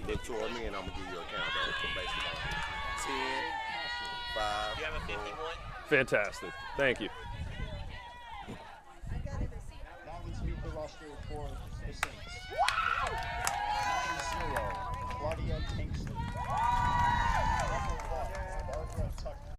Look toward me and I'm gonna give you a countdown for basketball. 10, 5. You have a 51? Fantastic. Thank you. Now let's meet the roster for the Saints. 0, Claudia Tanksley. Number 1, Barbara Tucker.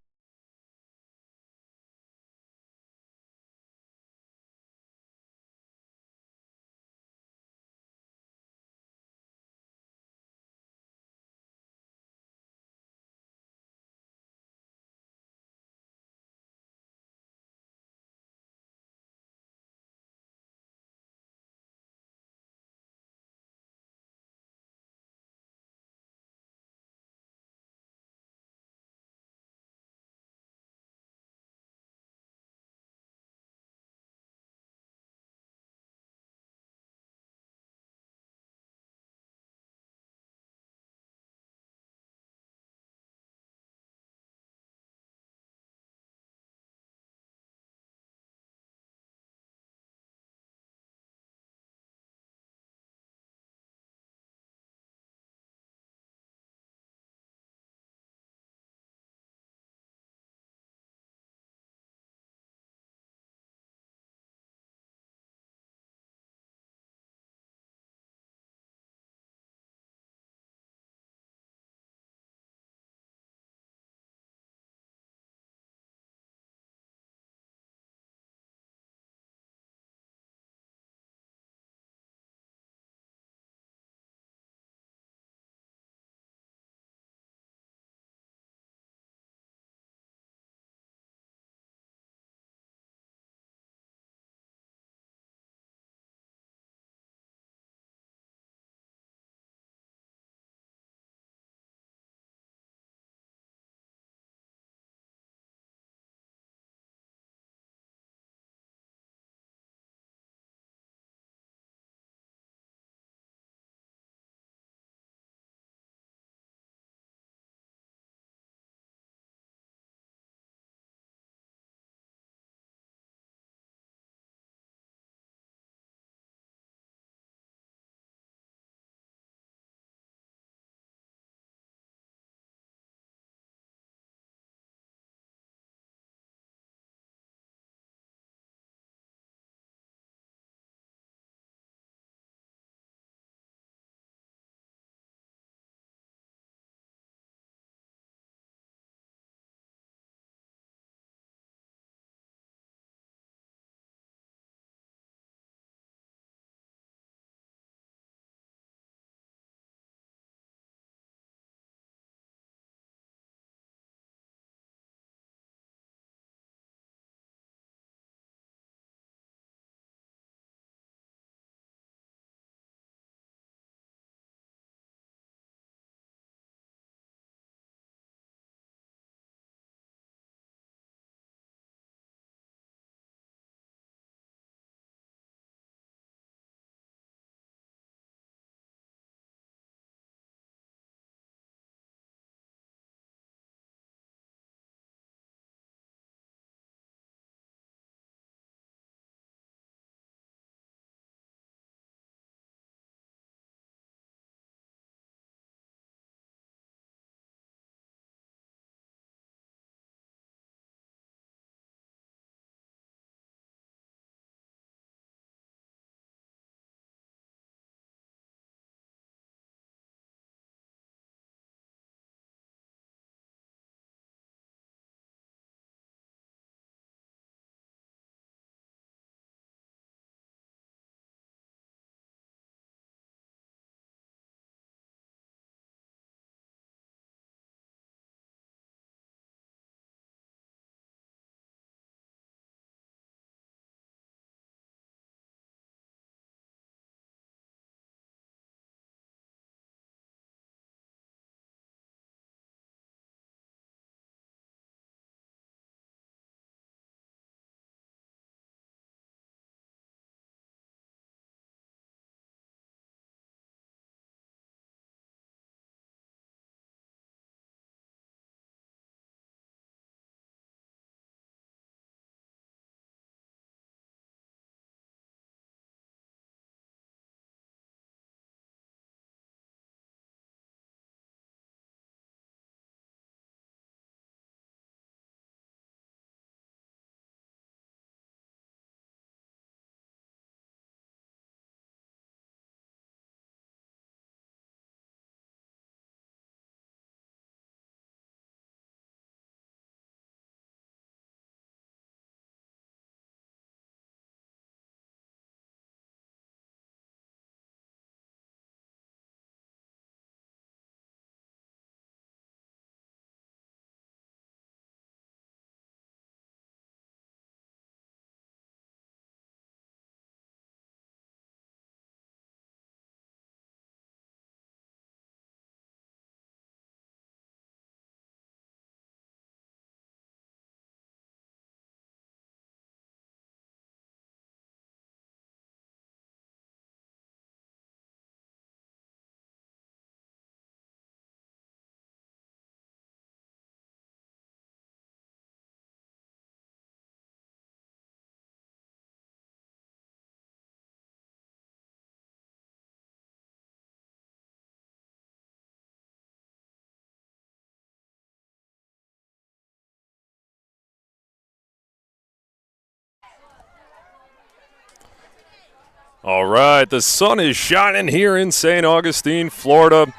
All right, the sun is shining here in St. Augustine, Florida.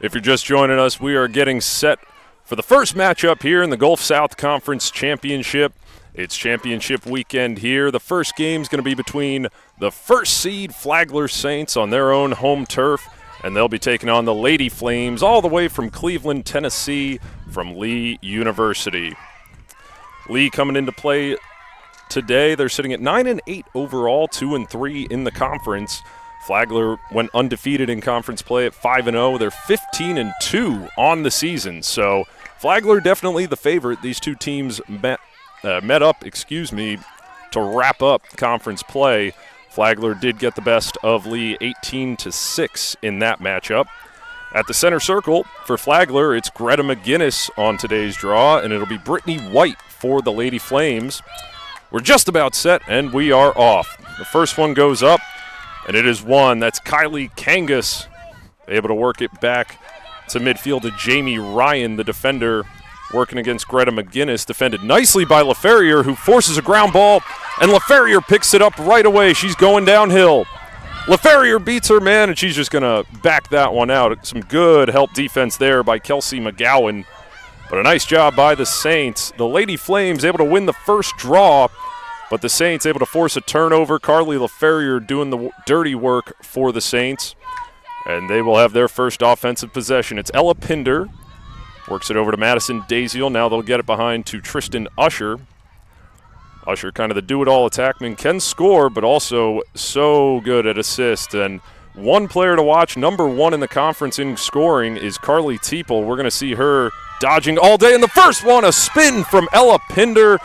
If you're just joining us, we are getting set for the first matchup here in the Gulf South Conference Championship. It's championship weekend here. The first game is going to be between the first seed Flagler Saints on their own home turf, and they'll be taking on the Lady Flames all the way from Cleveland, Tennessee, from Lee University. Lee coming into play today. They're sitting at 9-8 overall, 2-3 in the conference. Flagler went undefeated in conference play at 5-0. They're 15-2 on the season. So Flagler definitely the favorite. These two teams met up to wrap up conference play. Flagler did get the best of Lee 18-6 in that matchup. At the center circle for Flagler, it's Greta McGinnis on today's draw, and it'll be Brittany White for the Lady Flames. We're just about set, and we are off. The first one goes up, and it is one. That's Kylie Kangas, able to work it back to midfield to Jamie Ryan, the defender, working against Greta McGinnis. Defended nicely by LaFerrier, who forces a ground ball, and LaFerrier picks it up right away. She's going downhill. LaFerrier beats her man, and she's just going to back that one out. Some good help defense there by Kelsey McGowan. But a nice job by the Saints. The Lady Flames able to win the first draw, but the Saints able to force a turnover. Carly LaFerrier doing the dirty work for the Saints, and they will have their first offensive possession. It's Ella Pinder. Works it over to Madison Daziel. Now they'll get it behind to Tristan Usher. Usher, kind of the do-it-all attackman, can score, but also so good at assist. And one player to watch, number one in the conference in scoring, is Carly Teeple. We're going to see her dodging all day. And the first one, a spin from Ella Pinder.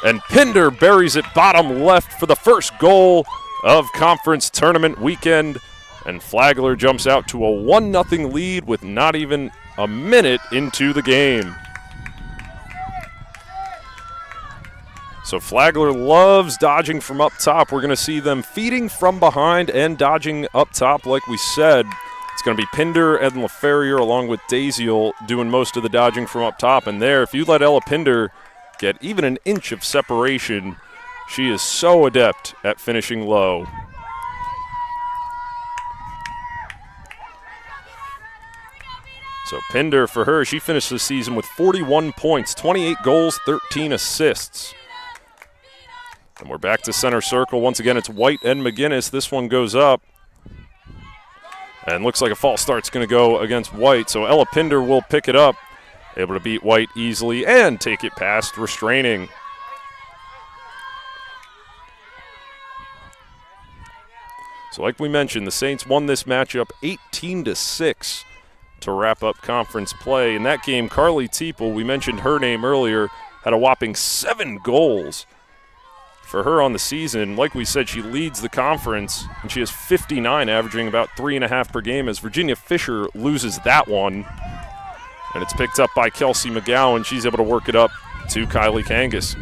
And Pinder buries it bottom left for the first goal of conference tournament weekend. And Flagler jumps out to a 1-0 lead with not even a minute into the game. So Flagler loves dodging from up top. We're going to see them feeding from behind and dodging up top like we said. It's going to be Pinder and LaFerrier along with Daziel doing most of the dodging from up top. And there, if you let Ella Pinder get even an inch of separation, she is so adept at finishing low. So Pinder, for her, she finished the season with 41 points, 28 goals, 13 assists. And we're back to center circle. Once again, it's White and McGinnis. This one goes up. And looks like a false start's going to go against White. So Ella Pinder will pick it up. Able to beat White easily and take it past restraining. So like we mentioned, the Saints won this matchup 18-6 to wrap up conference play. In that game, Carly Teeple, we mentioned her name earlier, had a whopping 7 goals. For her on the season, like we said, she leads the conference, and she has 59, averaging about 3.5 per game, as Virginia Fisher loses that one. And it's picked up by Kelsey McGowan. She's able to work it up to Kylie Kangas.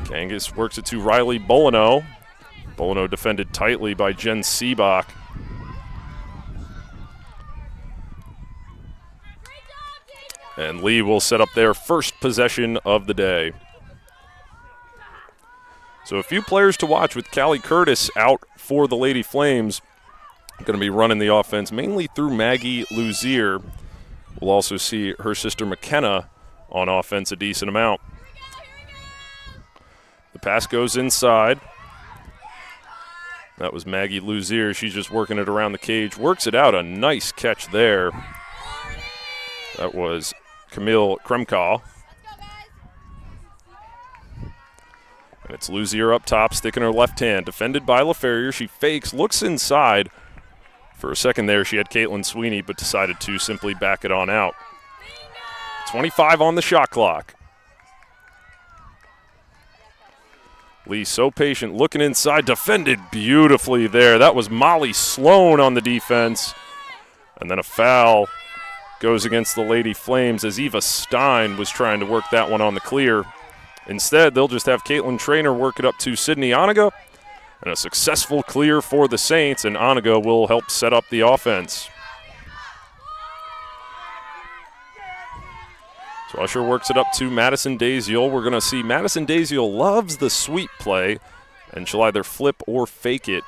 Kangas works it to Riley Bolino. Bolino defended tightly by Jen Seabach. And Lee will set up their first possession of the day. So a few players to watch with Callie Curtis out for the Lady Flames. Going to be running the offense mainly through Maggie Luzier. We'll also see her sister McKenna on offense a decent amount. The pass goes inside. That was Maggie Luzier. She's just working it around the cage. Works it out. A nice catch there. That was Camille Kremkaw. And it's Luzier up top, sticking her left hand. Defended by LaFerrier. She fakes, looks inside. For a second there, she had Caitlin Sweeney, but decided to simply back it on out. 25 on the shot clock. Lee so patient, looking inside, defended beautifully there. That was Molly Sloan on the defense. And then a foul goes against the Lady Flames as Eva Stein was trying to work that one on the clear. Instead, they'll just have Caitlin Traynor work it up to Sydney Oniga. And a successful clear for the Saints, and Oniga will help set up the offense. So Usher works it up to Madison Daziel. We're going to see Madison Daziel loves the sweep play, and she'll either flip or fake it.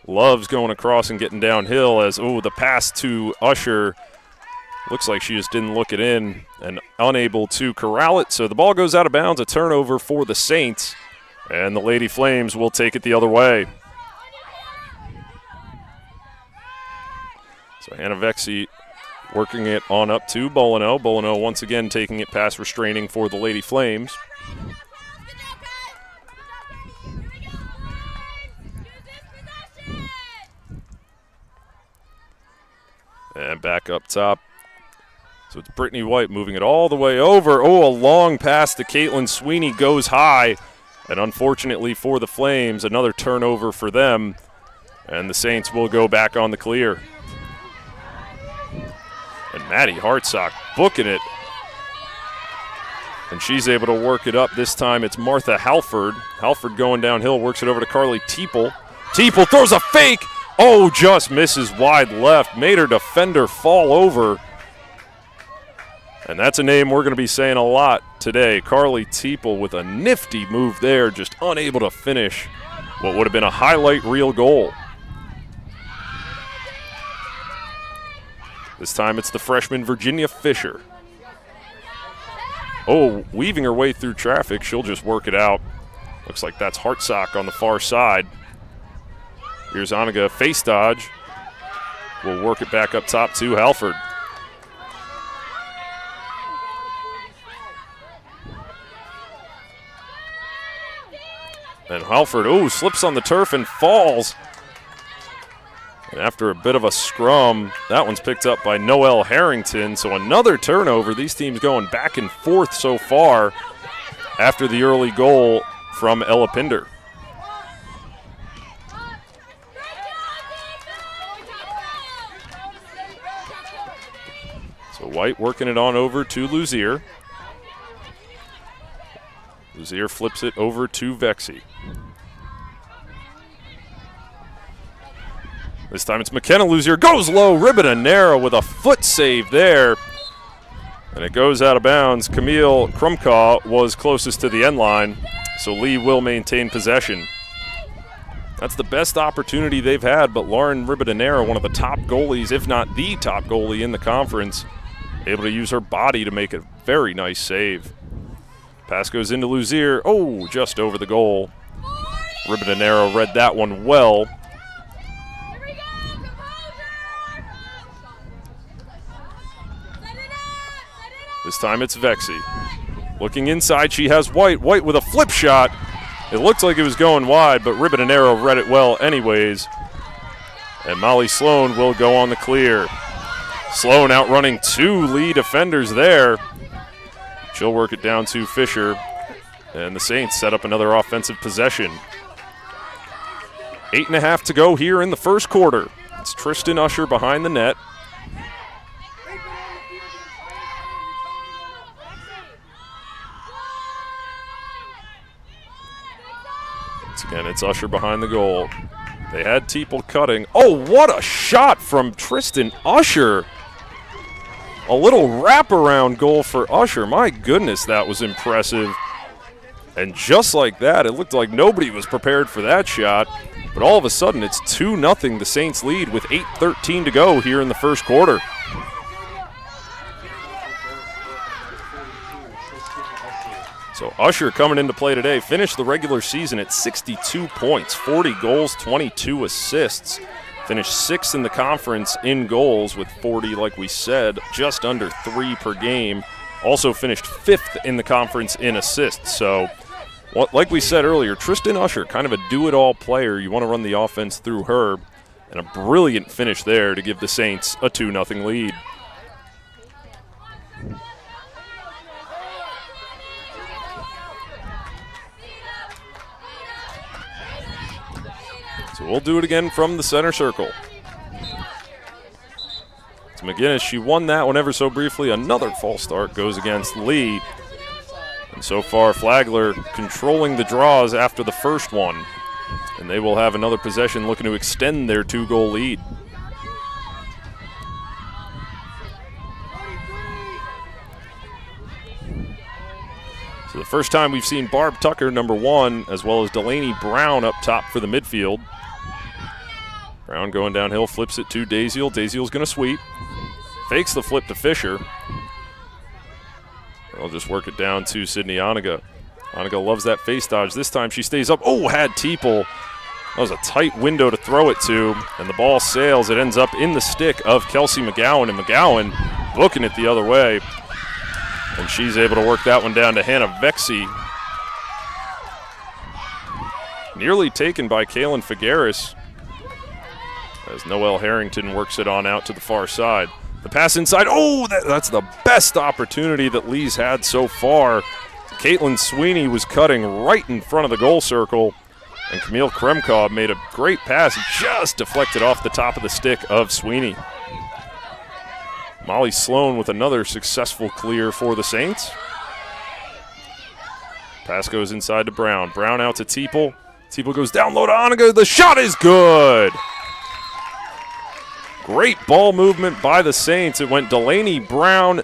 Loves going across and getting downhill as, the pass to Usher. Looks like she just didn't look it in and unable to corral it. So the ball goes out of bounds, a turnover for the Saints, and the Lady Flames will take it the other way. So Hannah Vexy working it on up to Bolino. Bolino once again taking it past restraining for the Lady Flames. And back up top. So it's Brittany White moving it all the way over. A long pass to Caitlin Sweeney goes high. And unfortunately for the Flames, another turnover for them. And the Saints will go back on the clear. And Maddie Hartsock booking it. And she's able to work it up. This time it's Martha Halford. Halford going downhill, works it over to Carly Teeple. Teeple throws a fake. Just misses wide left. Made her defender fall over. And that's a name we're going to be saying a lot today. Carly Teeple with a nifty move there, just unable to finish what would have been a highlight reel goal. This time it's the freshman Virginia Fisher. Weaving her way through traffic. She'll just work it out. Looks like that's Hartsock on the far side. Here's Oniga, face dodge. We'll work it back up top to Halford. And Halford, slips on the turf and falls. And after a bit of a scrum, that one's picked up by Noelle Harrington. So another turnover. These teams going back and forth so far after the early goal from Ella Pinder. So White working it on over to Luzier. Luzier flips it over to Vexy. This time it's McKenna Luzier. Goes low, Ribbon-Anera with a foot save there. And it goes out of bounds. Camille Krumkaw was closest to the end line, so Lee will maintain possession. That's the best opportunity they've had, but Lauren Ribbon-Anera, one of the top goalies, if not the top goalie in the conference, able to use her body to make a very nice save. Pass goes into Luzier. Just over the goal. Ribbon-Anera read that one well. This time it's Vexy. Looking inside, she has White. White with a flip shot. It looked like it was going wide, but Ribbon-Anera read it well anyways. And Molly Sloan will go on the clear. Sloan outrunning two Lee defenders there. She'll work it down to Fisher. And the Saints set up another offensive possession. 8.5 to go here in the first quarter. It's Tristan Usher behind the net. Once again, it's Usher behind the goal. They had Teeple cutting. What a shot from Tristan Usher. A little wraparound goal for Usher. My goodness, that was impressive. And just like that, it looked like nobody was prepared for that shot. But all of a sudden, it's 2-0. The Saints lead with 8:13 to go here in the first quarter. So Usher coming into play today, finished the regular season at 62 points, 40 goals, 22 assists. Finished 6th in the conference in goals with 40, like we said, just under 3 per game. Also finished 5th in the conference in assists. So, like we said earlier, Tristan Usher, kind of a do-it-all player. You want to run the offense through her. And a brilliant finish there to give the Saints a 2-0 lead. So we'll do it again from the center circle. It's McGinnis. She won that one ever so briefly. Another false start goes against Lee. And so far, Flagler controlling the draws after the first one. And they will have another possession looking to extend their 2-goal lead. So the first time we've seen Barb Tucker, number 1, as well as Delaney Brown up top for the midfield. Brown going downhill, flips it to Daziel. Daziel's going to sweep. Fakes the flip to Fisher. They'll just work it down to Sydney Oniga. Oniga loves that face dodge. This time she stays up. Oh, had Teeple. That was a tight window to throw it to, and the ball sails. It ends up in the stick of Kelsey McGowan, and McGowan booking it the other way. And she's able to work that one down to Hannah Vexy. Nearly taken by Kaylin Figueres as Noelle Harrington works it on out to the far side. The pass inside. Oh, that's the best opportunity that Lee's had so far. Caitlin Sweeney was cutting right in front of the goal circle, and Camille Kremkov made a great pass, just deflected off the top of the stick of Sweeney. Molly Sloan with another successful clear for the Saints. Pass goes inside to Brown. Brown out to Teeple. Teeple goes down low to Oniga. The shot is good. Great ball movement by the Saints. It went Delaney Brown,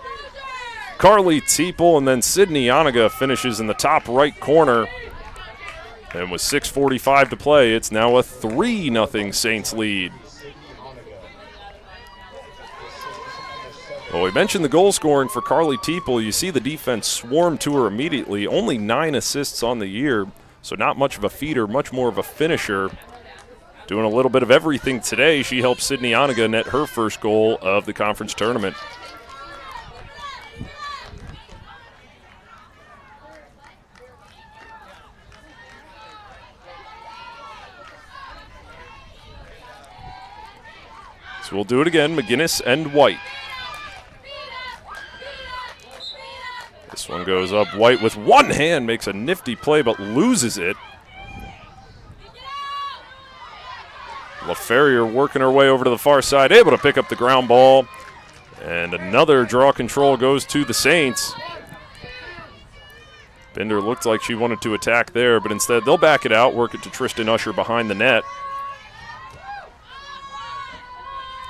Carly Teeple, and then Sydney Oniga finishes in the top right corner. And with 6:45 to play, it's now a 3-0 Saints lead. Well, we mentioned the goal scoring for Carly Teeple. You see the defense swarm to her immediately. Only 9 assists on the year, so not much of a feeder, much more of a finisher. Doing a little bit of everything today. She helped Sydney Oniga net her first goal of the conference tournament. So we'll do it again, McGinnis and White. This one goes up. White with one hand makes a nifty play but loses it. LaFerrier working her way over to the far side, able to pick up the ground ball. And another draw control goes to the Saints. Bender looked like she wanted to attack there, but instead they'll back it out, work it to Tristan Usher behind the net.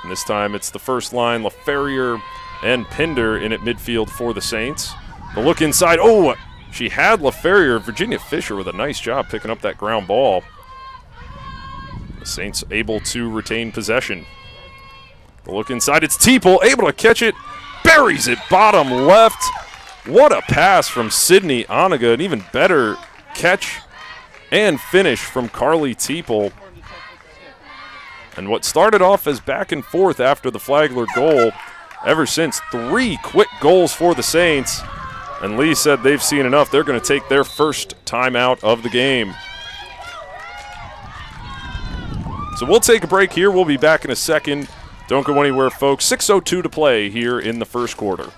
And this time it's the first line, LaFerrier and Pinder in at midfield for the Saints. The look inside, oh, she had LaFerrier. Virginia Fisher with a nice job picking up that ground ball. The Saints able to retain possession. The look inside, it's Teeple, able to catch it, buries it bottom left. What a pass from Sydney Oniga, an even better catch and finish from Carly Teeple. And what started off as back and forth after the Flagler goal, ever since 3 quick goals for the Saints. And Lee said they've seen enough. They're going to take their first timeout of the game. So we'll take a break here. We'll be back in a second. Don't go anywhere, folks. 6:02 to play here in the first quarter.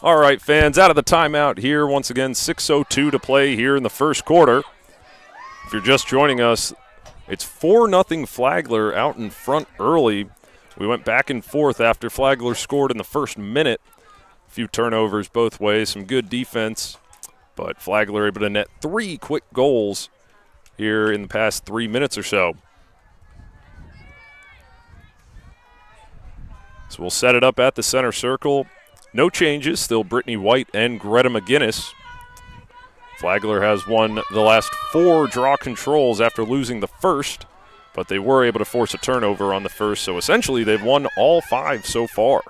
All right, fans, out of the timeout here. Once again, 6:02 to play here in the first quarter. If you're just joining us, it's 4-0 Flagler out in front early. We went back and forth after Flagler scored in the first minute. A few turnovers both ways, some good defense, but Flagler able to net 3 quick goals here in the past 3 minutes or so. So we'll set it up at the center circle. No changes, still Brittany White and Greta McGinnis. Flagler has won the last 4 draw controls after losing the first, but they were able to force a turnover on the first, so essentially they've won all 5 so far.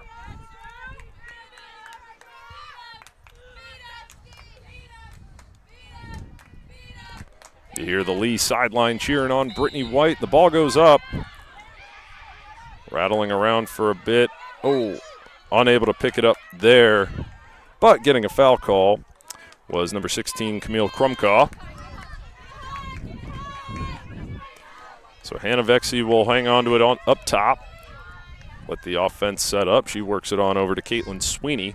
You hear the Lee sideline cheering on Brittany White. The ball goes up. Rattling around for a bit. Oh, unable to pick it up there, but getting a foul call was number 16, Camille Krumkaw. So Hannah Vexey will hang on to it up top. Let the offense set up. She works it on over to Caitlin Sweeney.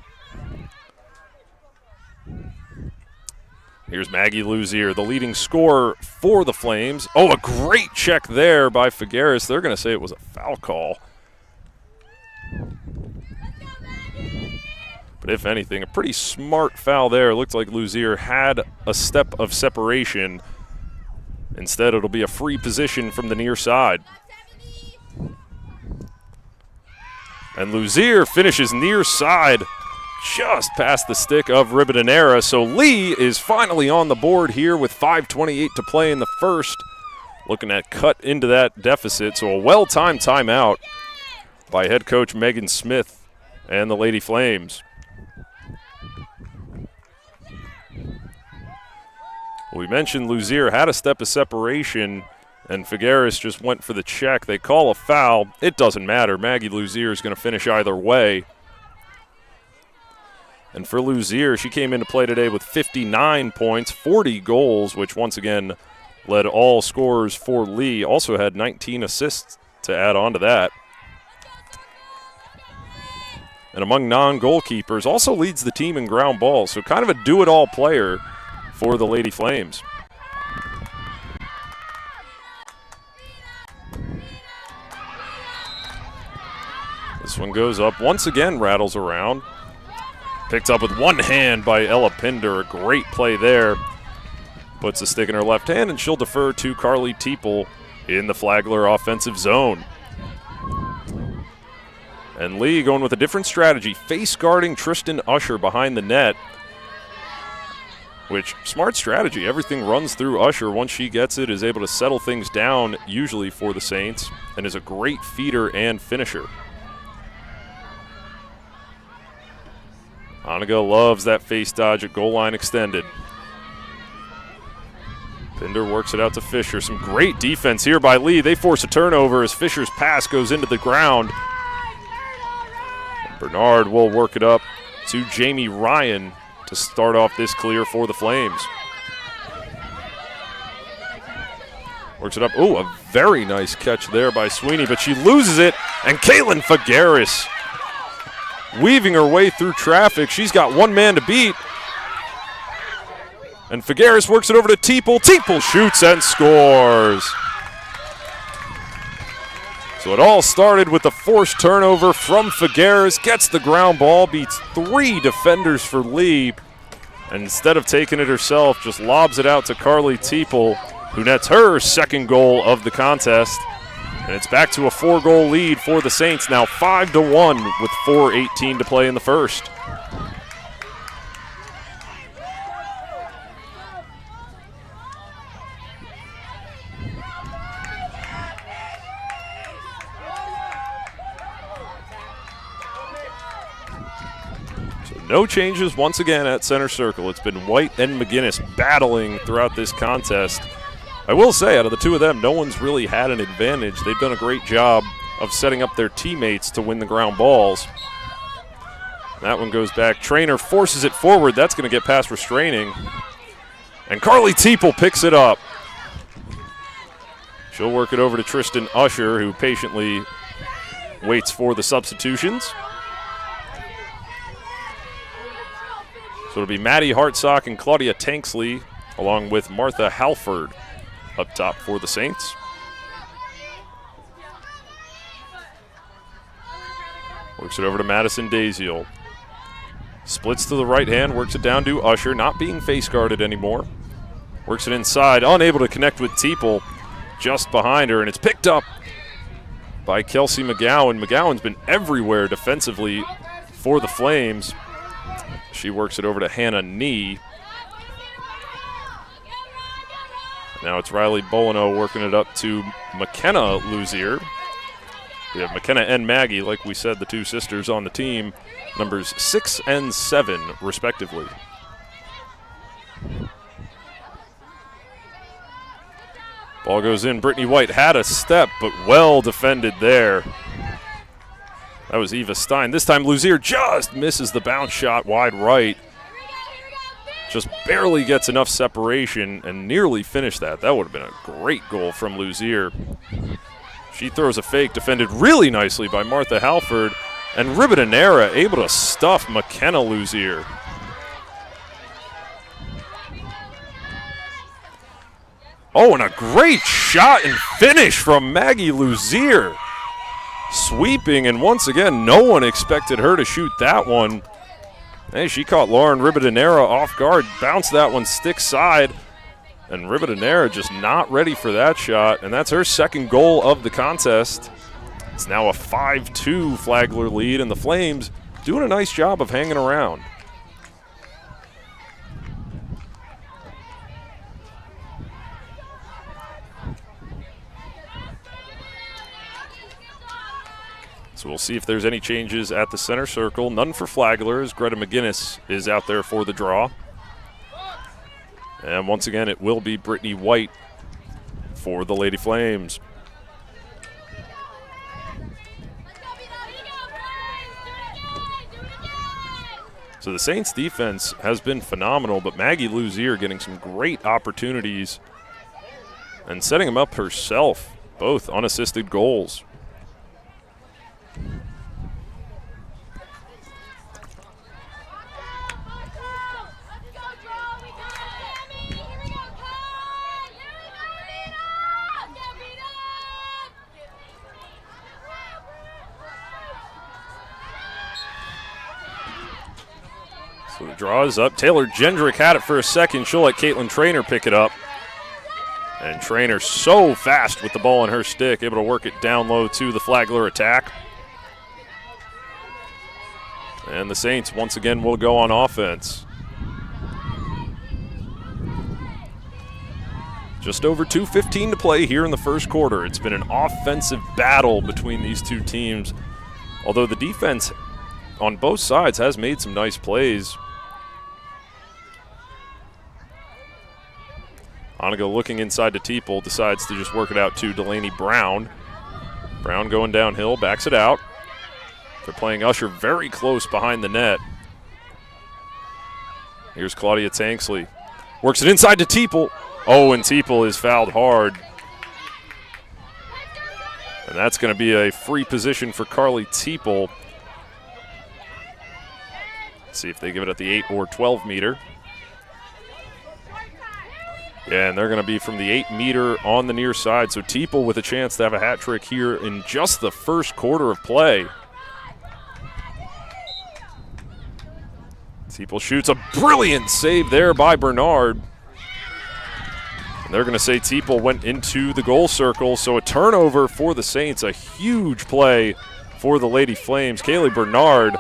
Here's Maggie Luzier, the leading scorer for the Flames. Oh, a great check there by Figueres. They're going to say it was a foul call. But if anything, a pretty smart foul there. It looked like Luzier had a step of separation. Instead, it'll be a free position from the near side. And Luzier finishes near side, just past the stick of Ribadenera. So Lee is finally on the board here with 5:28 to play in the first. Looking at cut into that deficit. So a well-timed timeout by head coach Megan Smith and the Lady Flames. We mentioned Luzier had a step of separation, and Figueres just went for the check. They call a foul. It doesn't matter. Maggie Luzier is going to finish either way. And for Luzier, she came into play today with 59 points, 40 goals, which once again led all scorers for Lee. Also had 19 assists to add on to that. And among non-goalkeepers, also leads the team in ground balls. So kind of a do-it-all player for the Lady Flames. This one goes up. Once again, rattles around. Picked up with one hand by Ella Pinder. A great play there. Puts the stick in her left hand, and she'll defer to Carly Teeple in the Flagler offensive zone. And Lee going with a different strategy, face guarding Tristan Usher behind the net. Which, smart strategy. Everything runs through Usher. Once she gets it, is able to settle things down, usually for the Saints, and is a great feeder and finisher. Oniga loves that face dodge at goal line extended. Pinder works it out to Fisher. Some great defense here by Lee. They force a turnover as Fisher's pass goes into the ground. And Bernard will work it up to Jamie Ryan to start off this clear for the Flames. Works it up. Oh, a very nice catch there by Sweeney, but she loses it. And Caitlin Figueres weaving her way through traffic. She's got one man to beat. And Figueres works it over to Teeple. Teeple shoots and scores. So it all started with the forced turnover from Figueres. Gets the ground ball, beats 3 defenders for Lee. And instead of taking it herself, just lobs it out to Carly Teeple, who nets her second goal of the contest. And it's back to a 4-goal lead for the Saints, now 5-1 with 4:18 to play in the first. No changes once again at center circle. It's been White and McGinnis battling throughout this contest. I will say, out of the two of them, no one's really had an advantage. They've done a great job of setting up their teammates to win the ground balls. That one goes back. Trainer forces it forward. That's going to get past restraining. And Carly Teeple picks it up. She'll work it over to Tristan Usher, who patiently waits for the substitutions. So it'll be Maddie Hartsock and Claudia Tanksley, along with Martha Halford up top for the Saints. Works it over to Madison Daziel. Splits to the right hand, works it down to Usher, not being face guarded anymore. Works it inside, unable to connect with Teeple, just behind her, and it's picked up by Kelsey McGowan. McGowan's been everywhere defensively for the Flames. She works it over to Hannah Nee. Now it's Riley Bolino working it up to McKenna Luzier. We have McKenna and Maggie, like we said, the two sisters on the team, numbers 6 and 7, respectively. Ball goes in. Brittany White had a step, but well defended there. That was Eva Stein. This time Luzier just misses the bounce shot wide right. Just barely gets enough separation and nearly finished that. That would have been a great goal from Luzier. She throws a fake, defended really nicely by Martha Halford, and Ribadenera able to stuff McKenna Luzier. Oh, and a great shot and finish from Maggie Luzier. Sweeping, and once again, no one expected her to shoot that one. Hey, she caught Lauren Ribadenera off guard, bounced that one stick side, and Ribadenera just not ready for that shot, and that's her second goal of the contest. It's now a 5-2 Flagler lead, and the Flames doing a nice job of hanging around. So we'll see if there's any changes at the center circle. None for Flagler, as Greta McGinnis is out there for the draw. And once again, it will be Brittany White for the Lady Flames. So the Saints defense has been phenomenal, but Maggie Luzier getting some great opportunities and setting them up herself, both unassisted goals. So the draw is up. Taylor Gendrick had it for a second. She'll let Caitlin Trainer pick it up. And Trainer so fast with the ball in her stick, able to work it down low to the Flagler attack. And the Saints once again will go on offense. Just over 2:15 to play here in the first quarter. It's been an offensive battle between these two teams, although the defense on both sides has made some nice plays. Onigo looking inside to Teeple, decides to just work it out to Delaney Brown. Brown going downhill, backs it out. They're playing Usher very close behind the net. Here's Claudia Tanksley. Works it inside to Teeple. Oh, and Teeple is fouled hard. And that's going to be a free position for Carly Teeple. Let's see if they give it at the 8 or 12 meter. Yeah, and they're going to be from the 8 meter on the near side. So Teeple with a chance to have a hat trick here in just the first quarter of play. Teeple shoots a brilliant save there by Bernard. And they're going to say Teeple went into the goal circle. So a turnover for the Saints, a huge play for the Lady Flames. Kaylee Bernard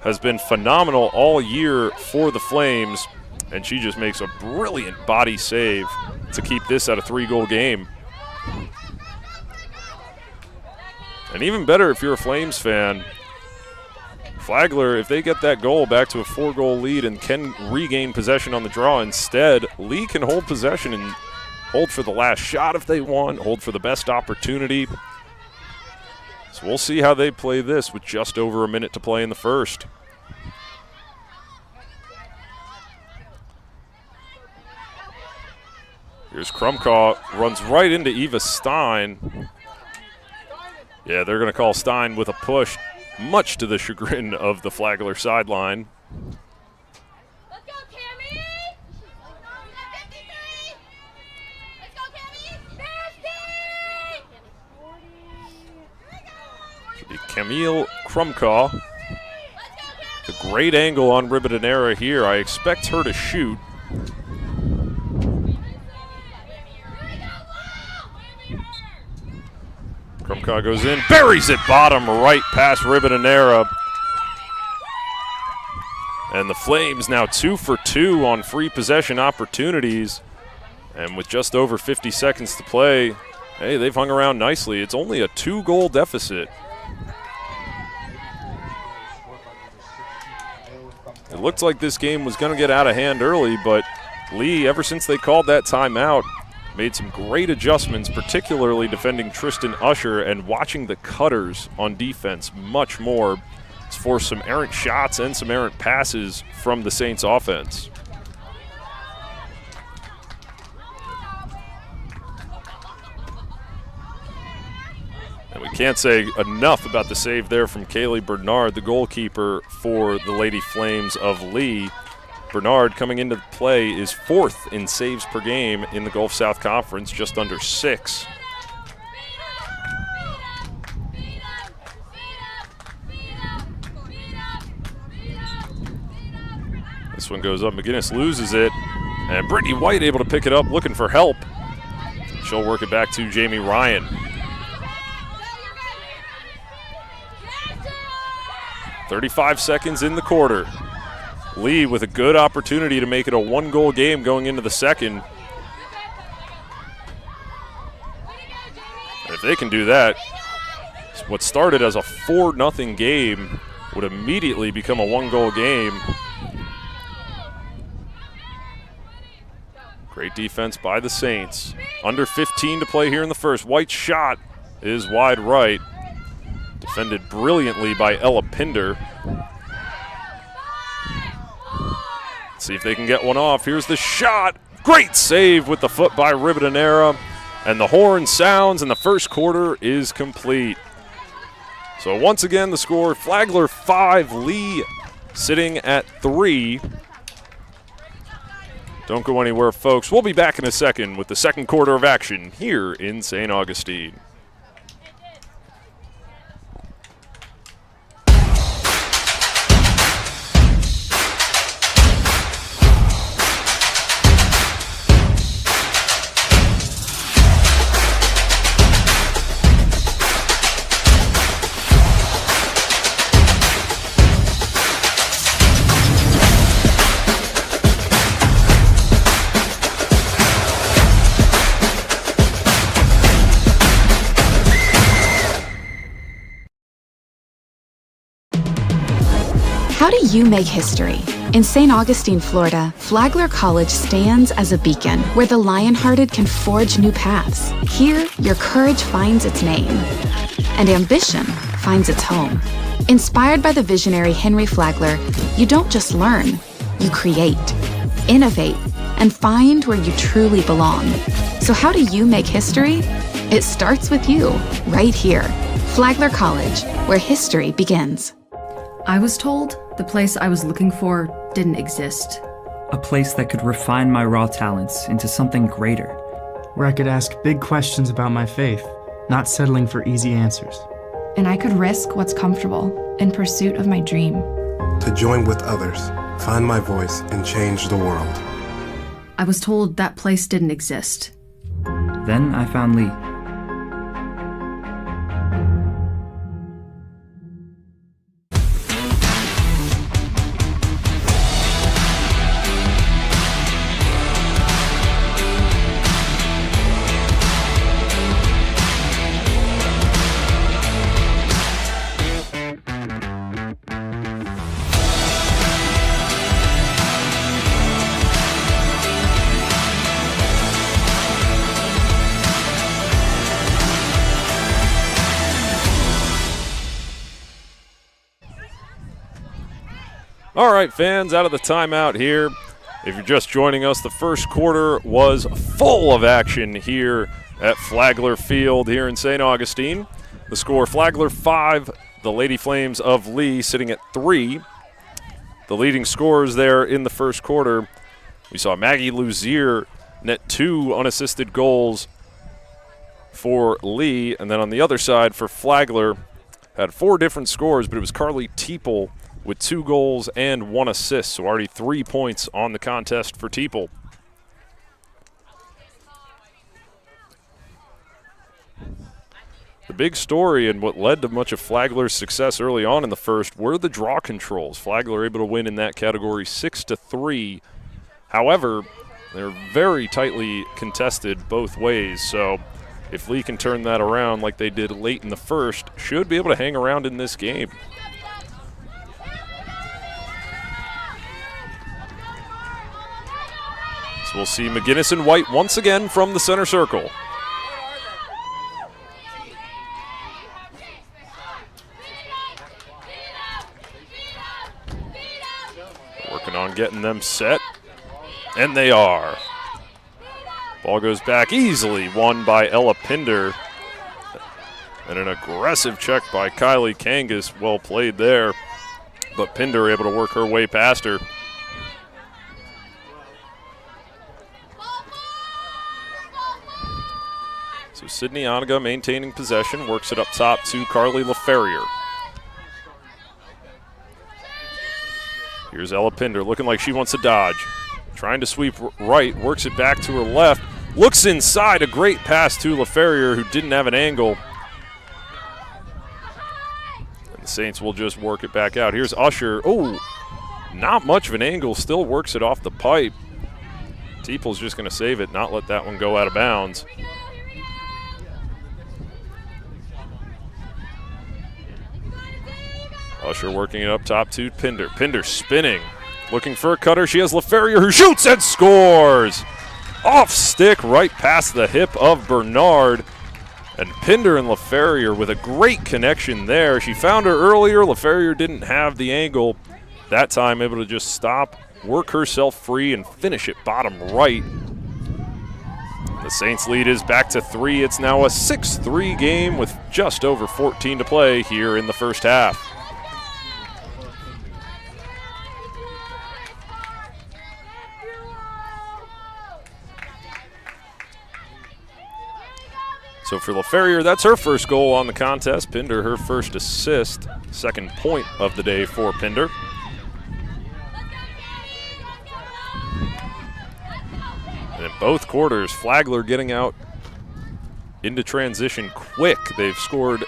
has been phenomenal all year for the Flames, and she just makes a brilliant body save to keep this at a 3-goal game. And even better if you're a Flames fan, Flagler, if they get that goal back to a 4-goal lead and can regain possession on the draw instead, Lee can hold possession and hold for the last shot if they want, hold for the best opportunity. So we'll see how they play this with just over a minute to play in the first. Here's Krumkaw, runs right into Eva Stein. Yeah, they're going to call Stein with a push, much to the chagrin of the Flagler sideline. Camille Krumkaw. The great angle on Ribadenera here. I expect her to shoot. Krumkaw goes in, buries it bottom right past Ribadenera. And the Flames now 2 for 2 on free possession opportunities. And with just over 50 seconds to play, hey, they've hung around nicely. It's only a 2-goal deficit. It looked like this game was going to get out of hand early, but Lee, ever since they called that timeout, made some great adjustments, particularly defending Tristan Usher and watching the cutters on defense much more. It's forced some errant shots and some errant passes from the Saints offense. And we can't say enough about the save there from Kaylee Bernard, the goalkeeper for the Lady Flames of Lee. Bernard coming into play is 4th in saves per game in the Gulf South Conference, just under 6. This one goes up, McGinnis loses it, and Brittany White able to pick it up, looking for help. She'll work it back to Jamie Ryan. 35 seconds in the quarter. Lee with a good opportunity to make it a 1-goal game going into the second. And if they can do that, what started as a 4-0 game would immediately become a 1-goal game. Great defense by the Saints. Under 15 to play here in the first. White's shot is wide right. Defended brilliantly by Ella Pinder. See if they can get one off. Here's the shot. Great save with the foot by Ribadenera. And the horn sounds, and the first quarter is complete. So once again, the score, Flagler 5, Lee sitting at 3. Don't go anywhere, folks. We'll be back in a second with the second quarter of action here in St. Augustine. How do you make history? In St. Augustine, Florida, Flagler College stands as a beacon where the lion-hearted can forge new paths. Here, your courage finds its name, and ambition finds its home. Inspired by the visionary Henry Flagler, you don't just learn, you create, innovate, and find where you truly belong. So how do you make history? It starts with you, right here. Flagler College, where history begins. I was told the place I was looking for didn't exist. A place that could refine my raw talents into something greater. Where I could ask big questions about my faith, not settling for easy answers. And I could risk what's comfortable in pursuit of my dream. To join with others, find my voice, and change the world. I was told that place didn't exist. Then I found Lee. All right, fans, out of the timeout here. If you're just joining us, the first quarter was full of action here at Flagler Field here in St. Augustine. The score, Flagler 5, the Lady Flames of Lee sitting at 3. The leading scorers there in the first quarter, we saw Maggie Luzier net 2 unassisted goals for Lee, and then on the other side for Flagler, had 4 different scores, but it was Carly Teeple with 2 goals and 1 assist, so already 3 points on the contest for Teeple. The big story and what led to much of Flagler's success early on in the first were the draw controls. Flagler able to win in that category 6-3. However, they're very tightly contested both ways, so if Lee can turn that around like they did late in the first, should be able to hang around in this game. So we'll see McGinnis and White once again from the center circle. Working on getting them set, and they are. Ball goes back easily, won by Ella Pinder. And an aggressive check by Kylie Kangas, well played there. But Pinder able to work her way past her. So Sydney Oniga maintaining possession, works it up top to Carly LaFerrier. Here's Ella Pinder looking like she wants to dodge. Trying to sweep right, works it back to her left. Looks inside, a great pass to LaFerrier who didn't have an angle. And the Saints will just work it back out. Here's Usher. Oh, not much of an angle, still works it off the pipe. Teeple's just going to save it, not let that one go out of bounds. Usher working it up top to Pinder. Pinder spinning, looking for a cutter. She has LaFerrier who shoots and scores! Off stick, right past the hip of Bernard. And Pinder and LaFerrier with a great connection there. She found her earlier. LaFerrier didn't have the angle. That time able to just stop, work herself free, and finish it bottom right. The Saints lead is back to 3. It's now a 6-3 game with just over 14 to play here in the first half. So for LaFerrier, that's her first goal on the contest. Pinder, her first assist, second point of the day for Pinder. And in both quarters, Flagler getting out into transition quick. They've scored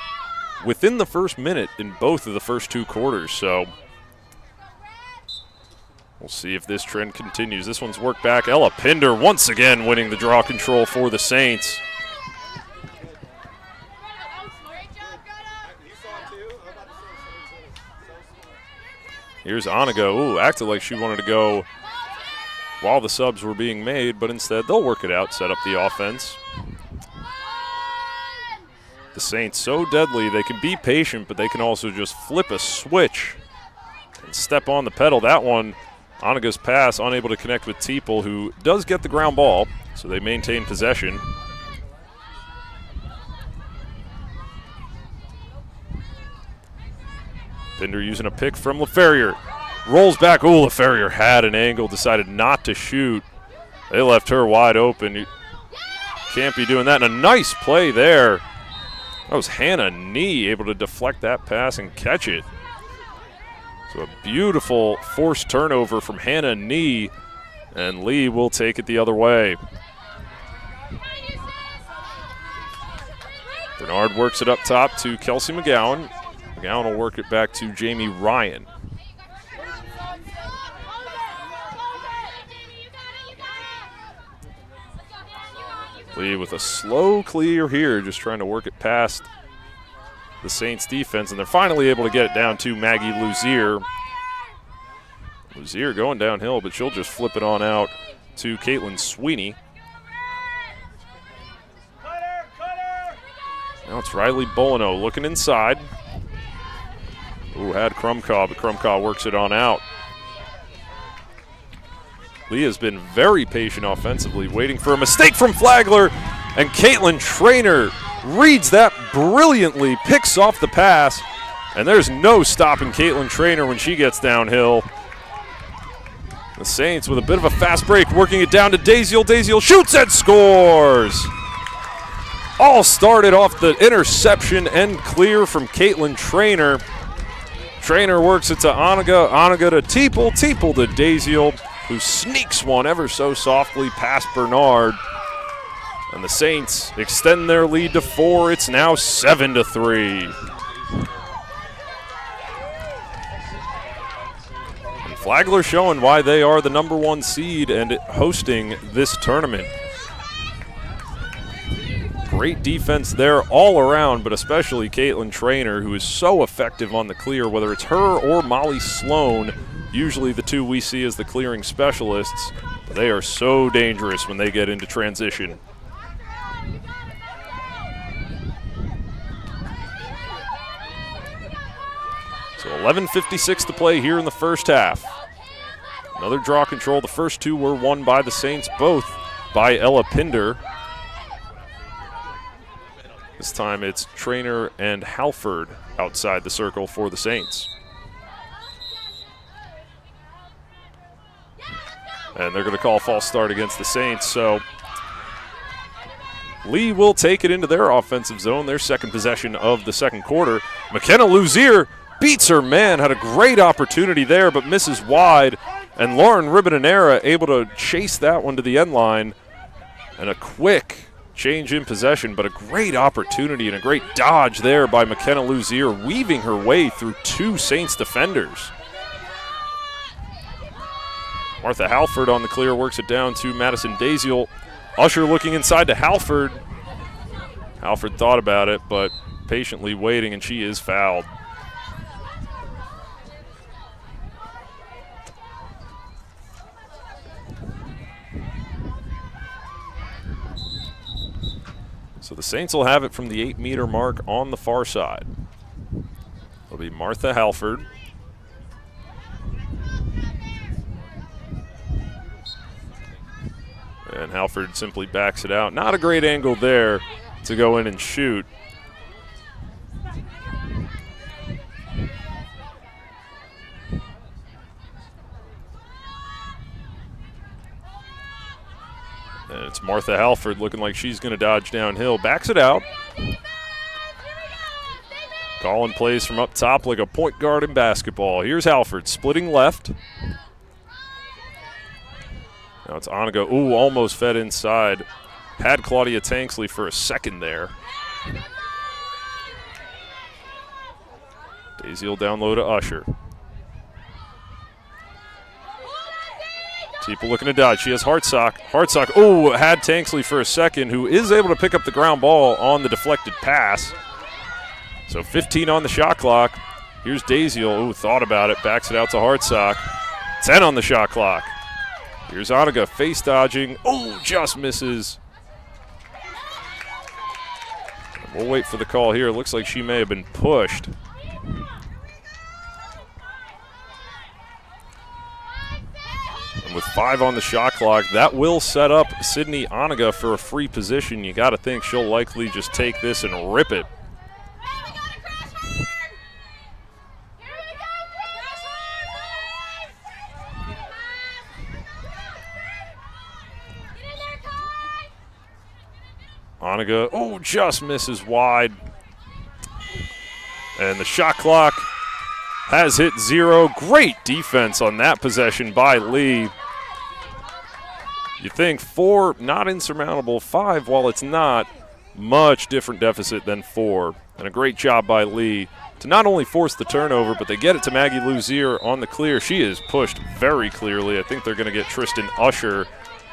within the first minute in both of the first 2 quarters, so we'll see if this trend continues. This one's worked back. Ella Pinder once again winning the draw control for the Saints. Here's Oniga. Ooh, acted like she wanted to go while the subs were being made, but instead they'll work it out, set up the offense. The Saints so deadly, they can be patient, but they can also just flip a switch and step on the pedal. That one, Oniga's pass, unable to connect with Teeple, who does get the ground ball, so they maintain possession. Pinder using a pick from LaFerrier. Rolls back. Oh, LaFerrier had an angle, decided not to shoot. They left her wide open. You can't be doing that. And a nice play there. That was Hannah Nee able to deflect that pass and catch it. So a beautiful forced turnover from Hannah Nee, and Lee will take it the other way. Bernard works it up top to Kelsey McGowan. McGowan will work it back to Jamie Ryan. Lee with a slow clear here, just trying to work it past the Saints defense, and they're finally able to get it down to Maggie Luzier. Luzier going downhill, but she'll just flip it on out to Caitlin Sweeney. Now it's Riley Bolino looking inside. Ooh, had Krumkaw, but Krumkaw works it on out. Lee has been very patient offensively, waiting for a mistake from Flagler, and Caitlin Trainer reads that brilliantly, picks off the pass, and there's no stopping Caitlin Trainer when she gets downhill. The Saints with a bit of a fast break, working it down to Daziel. Daziel shoots and scores! All started off the interception and clear from Caitlin Traynor. Traynor works it to Oniga, Oniga to Teeple, Teeple to Daziel, who sneaks one ever so softly past Bernard. And the Saints extend their lead to 4. It's now 7-3. And Flagler showing why they are the #1 seed and hosting this tournament. Great defense there all around, but especially Caitlin Traynor, who is so effective on the clear, whether it's her or Molly Sloan, usually the two we see as the clearing specialists. But they are so dangerous when they get into transition. So 11:56 to play here in the first half. Another draw control. The first two were won by the Saints, both by Ella Pinder. This time it's Traynor and Halford outside the circle for the Saints. And they're going to call a false start against the Saints, so Lee will take it into their offensive zone, their second possession of the second quarter. McKenna Luzier beats her man, had a great opportunity there, but misses wide. And Lauren Ribbonera able to chase that one to the end line. And a quick change in possession, but a great opportunity and a great dodge there by McKenna Luzier, weaving her way through two Saints defenders. Martha Halford on the clear works it down to Madison Daziel. Usher looking inside to Halford. Halford thought about it, but patiently waiting, and she is fouled. So the Saints will have it from the 8-meter mark on the far side. It'll be Martha Halford. And Halford simply backs it out. Not a great angle there to go in and shoot. And it's Martha Halford looking like she's going to dodge downhill. Backs it out. Calling plays from up top like a point guard in basketball. Here's Halford splitting left. Now it's Oniga. Ooh, almost fed inside. Had Claudia Tanksley for a second there. Daziel down low to Usher. Teeple looking to dodge. She has Hartsock. Hartsock, oh, had Tanksley for a second, who is able to pick up the ground ball on the deflected pass. So 15 on the shot clock. Here's Daziel. Oh, thought about it. Backs it out to Hartsock. 10 on the shot clock. Here's Oniga face dodging. Oh, just misses. We'll wait for the call here. It looks like she may have been pushed. And with 5 on the shot clock, that will set up Sydney Oniga for a free position. You got to think she'll likely just take this and rip it. Oniga, oh, just misses wide. And the shot clock has hit 0. Great defense on that possession by Lee. You think 4, not insurmountable. 5, while it's not, much different deficit than 4. And a great job by Lee to not only force the turnover, but they get it to Maggie Luzier on the clear. She is pushed very clearly. I think they're going to get Tristan Usher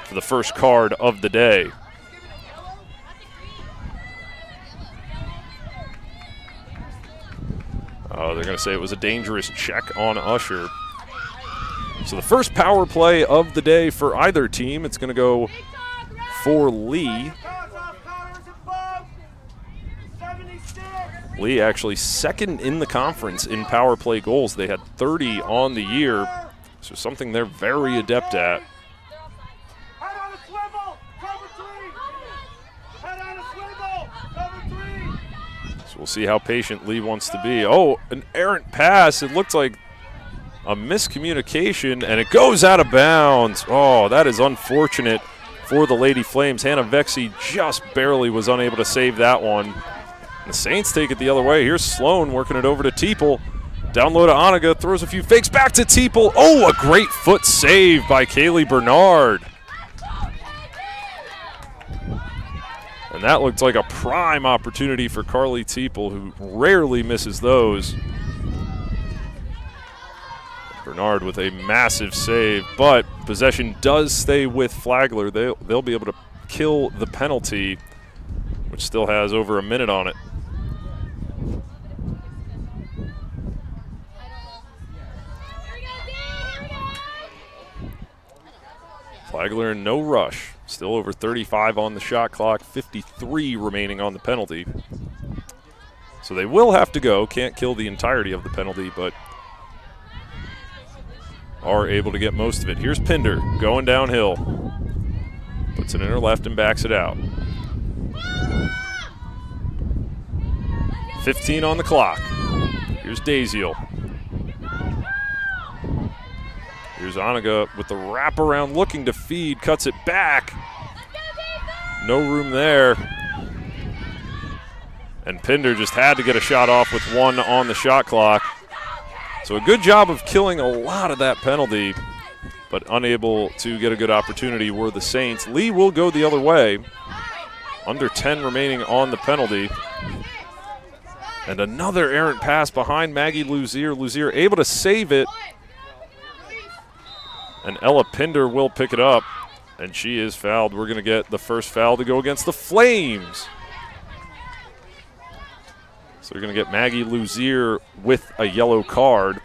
for the first card of the day. They're going to say it was a dangerous check on Usher. So the first power play of the day for either team. It's going to go for Lee. Lee actually second in the conference in power play goals. They had 30 on the year, so something they're very adept at. We'll see how patient Lee wants to be. Oh, an errant pass. It looked like a miscommunication, and it goes out of bounds. Oh, that is unfortunate for the Lady Flames. Hannah Vexey just barely was unable to save that one. The Saints take it the other way. Here's Sloan working it over to Teeple. Down low to Oniga, throws a few fakes back to Teeple. Oh, a great foot save by Kaylee Bernard. And that looked like a prime opportunity for Carly Teeple, who rarely misses those. Bernard with a massive save, but possession does stay with Flagler. They'll be able to kill the penalty, which still has over a minute on it. Flagler in no rush. Still over 35 on the shot clock, 53 remaining on the penalty. So they will have to go. Can't kill the entirety of the penalty, but are able to get most of it. Here's Pinder going downhill. Puts it in her left and backs it out. 15 on the clock. Here's Daziel. Here's Oniga with the wraparound looking to feed, cuts it back. No room there. And Pinder just had to get a shot off with 1 on the shot clock. So a good job of killing a lot of that penalty, but unable to get a good opportunity were the Saints. Lee will go the other way. Under 10 remaining on the penalty. And another errant pass behind Maggie Luzier. Luzier able to save it. And Ella Pinder will pick it up, and she is fouled. We're going to get the first foul to go against the Flames. So we're going to get Maggie Luzier with a yellow card.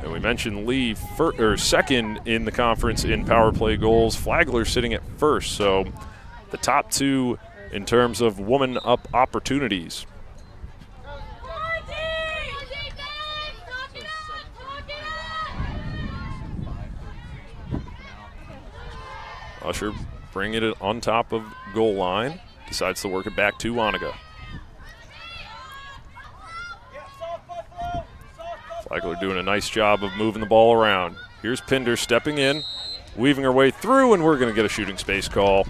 And we mentioned Lee second in the conference in power play goals. Flagler sitting at first, so the top two in terms of woman up opportunities. Usher bringing it on top of goal line. Decides to work it back to Oniga. Flagler doing a nice job of moving the ball around. Here's Pinder stepping in, weaving her way through, and we're going to get a shooting space call.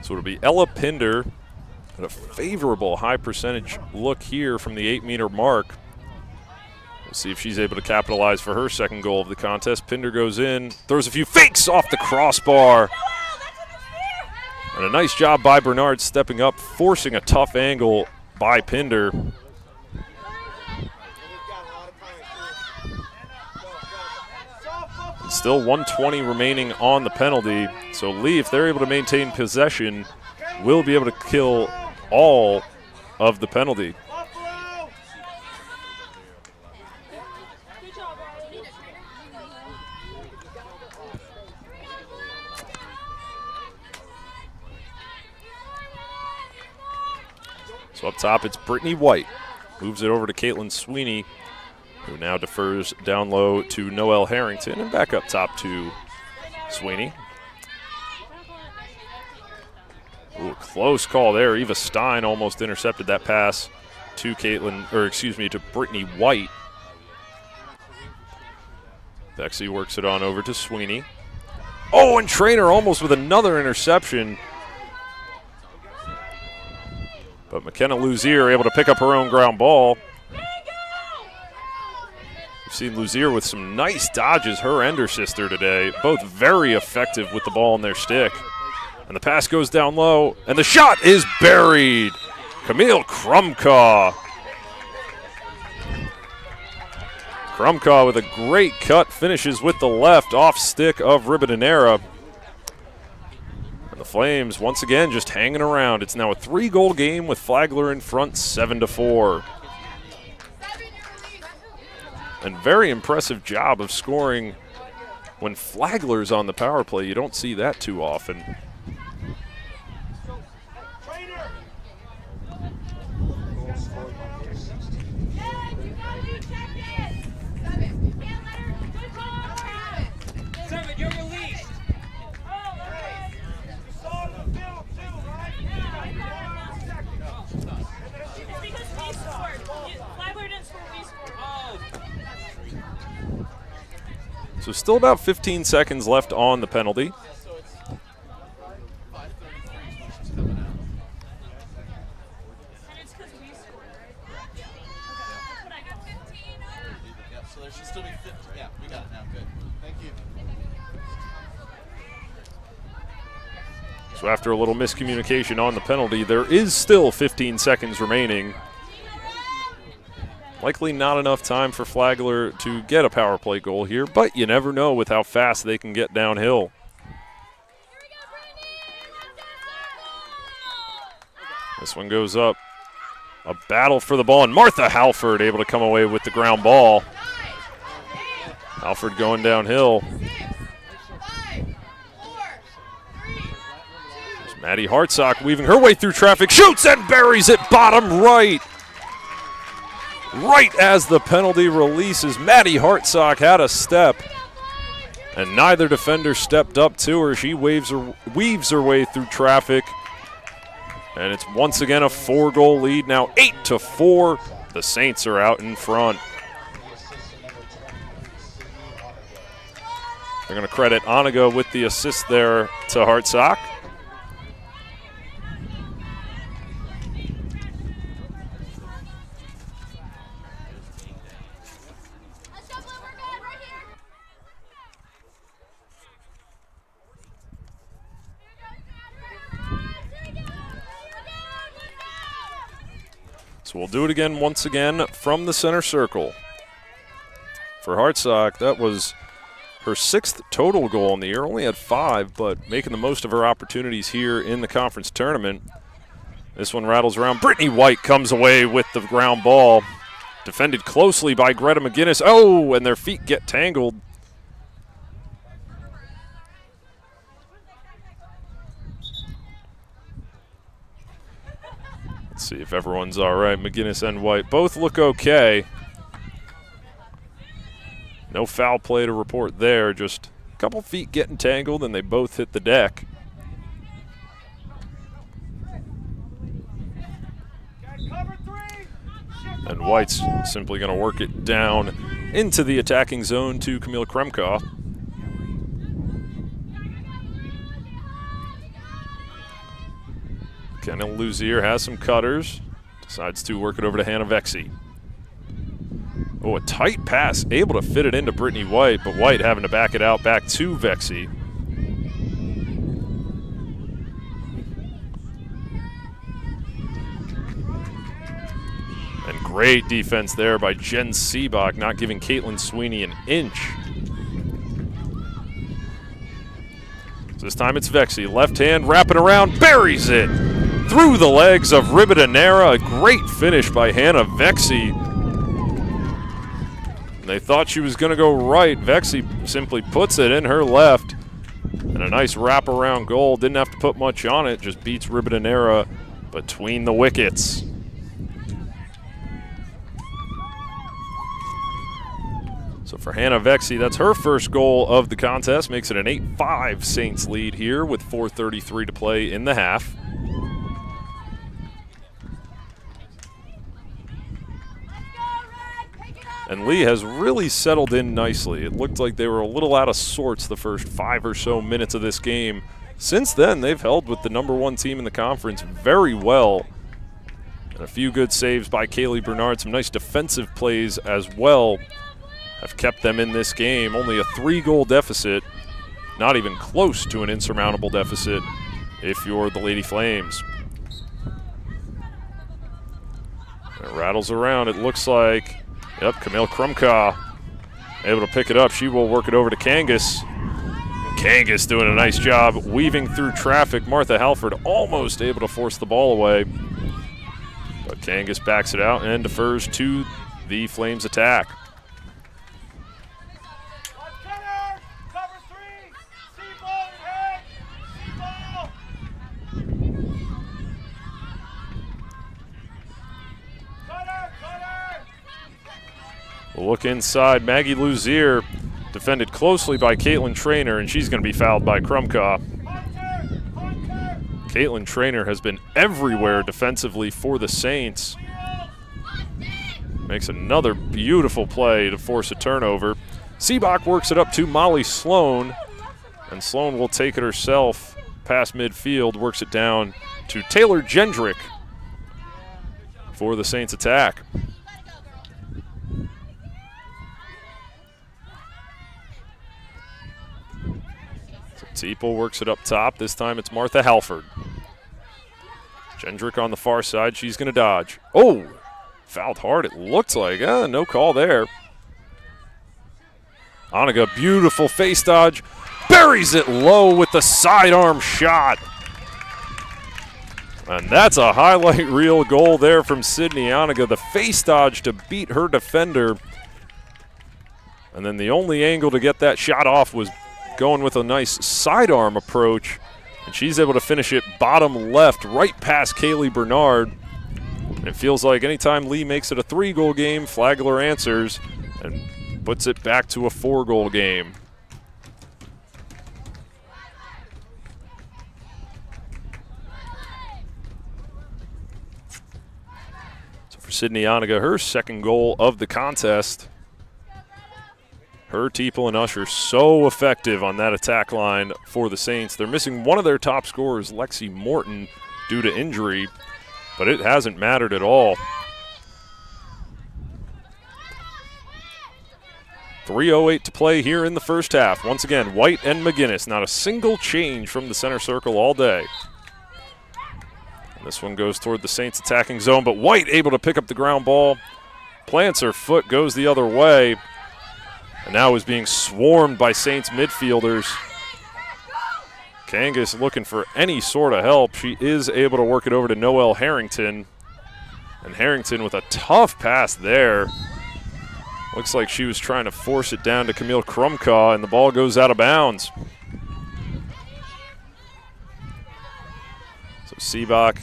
So it'll be Ella Pinder. And a favorable high percentage look here from the 8-meter mark. We'll see if she's able to capitalize for her second goal of the contest. Pinder goes in, throws a few fakes off the crossbar. And a nice job by Bernard stepping up, forcing a tough angle by Pinder. And still 1:20 remaining on the penalty. So Lee, if they're able to maintain possession, will be able to kill all of the penalty. So up top, it's Brittany White. Moves it over to Caitlin Sweeney, who now defers down low to Noelle Harrington, and back up top to Sweeney. Ooh, close call there. Eva Stein almost intercepted that pass to to Brittany White. Vexey works it on over to Sweeney. Oh, and Trainer almost with another interception. But McKenna Luzier able to pick up her own ground ball. We've seen Luzier with some nice dodges, her and her sister today. Both very effective with the ball in their stick. And the pass goes down low, and the shot is buried. Camille Krumkaw. Krumkaw with a great cut, finishes with the left off stick of Ribadenera. And the Flames once again just hanging around. It's now a 3-goal game with Flagler in front 7-4. And very impressive job of scoring when Flagler's on the power play. You don't see that too often. So still about 15 seconds left on the penalty. So after a little miscommunication on the penalty, there is still 15 seconds remaining. Likely not enough time for Flagler to get a power play goal here, but you never know with how fast they can get downhill. This one goes up. A battle for the ball, and Martha Halford able to come away with the ground ball. Halford going downhill. There's Maddie Hartsock weaving her way through traffic, shoots and buries it bottom right. Right as the penalty releases, Maddie Hartsock had a step, and neither defender stepped up to her. She weaves her way through traffic, and it's once again a 4-goal lead. Now 8-4. The Saints are out in front. They're going to credit Oniga with the assist there to Hartsock. So we'll do it again once again from the center circle. For Hartsock, that was her 6th total goal in the year. Only had 5, but making the most of her opportunities here in the conference tournament. This one rattles around. Brittany White comes away with the ground ball. Defended closely by Greta McGinnis. Oh, and their feet get tangled. Let's see if everyone's all right. McGinnis and White both look okay. No foul play to report there. Just a couple feet getting tangled, and they both hit the deck. And White's simply going to work it down into the attacking zone to Camille Kremka. Kenna Luzier has some cutters. Decides to work it over to Hannah Vexey. Oh, a tight pass, able to fit it into Brittany White, but White having to back it out back to Vexey. And great defense there by Jen Seabach, not giving Caitlin Sweeney an inch. So this time it's Vexey, left hand wrapping around, buries it through the legs of Ribadenera. A great finish by Hannah Vexey. They thought she was going to go right. Vexey simply puts it in her left. And a nice wraparound goal. Didn't have to put much on it. Just beats Ribadenera between the wickets. So for Hannah Vexey, that's her first goal of the contest. Makes it an 8-5 Saints lead here with 4:33 to play in the half. And Lee has really settled in nicely. It looked like they were a little out of sorts the first 5 or so minutes of this game. Since then, they've held with the #1 team in the conference very well. And a few good saves by Kaylee Bernard. Some nice defensive plays as well have kept them in this game. Only a 3-goal deficit. Not even close to an insurmountable deficit if you're the Lady Flames. It rattles around. It looks like... Yep, Camille Krumka able to pick it up. She will work it over to Kangas. Kangas doing a nice job weaving through traffic. Martha Halford almost able to force the ball away. But Kangas backs it out and defers to the Flames attack. We'll look inside. Maggie Luzier defended closely by Caitlin Traynor, and she's going to be fouled by Krumka. Caitlin Traynor has been everywhere defensively for the Saints. Makes another beautiful play to force a turnover. Seabach works it up to Molly Sloan, and Sloan will take it herself past midfield, works it down to Taylor Gendrick for the Saints attack. Teeple works it up top. This time it's Martha Halford. Gendrick on the far side. She's going to dodge. Oh, fouled hard it looked like. No call there. Oniga, beautiful face dodge. Buries it low with the sidearm shot. And that's a highlight reel goal there from Sydney Oniga. The face dodge to beat her defender. And then the only angle to get that shot off was going with a nice sidearm approach, and she's able to finish it bottom left right past Kaylee Bernard. And it feels like anytime Lee makes it a 3-goal game, Flagler answers and puts it back to a 4-goal game. So for Sydney Oniga, her second goal of the contest. Her, Teeple, and Usher so effective on that attack line for the Saints. They're missing one of their top scorers, Lexi Morton, due to injury, but it hasn't mattered at all. 3:08 to play here in the first half. Once again, White and McGinnis, not a single change from the center circle all day. And this one goes toward the Saints attacking zone, but White able to pick up the ground ball. Plants her foot, goes the other way. And now is being swarmed by Saints midfielders. Kangas looking for any sort of help. She is able to work it over to Noelle Harrington. And Harrington with a tough pass there. Looks like she was trying to force it down to Camille Krumka, and the ball goes out of bounds. So Seabach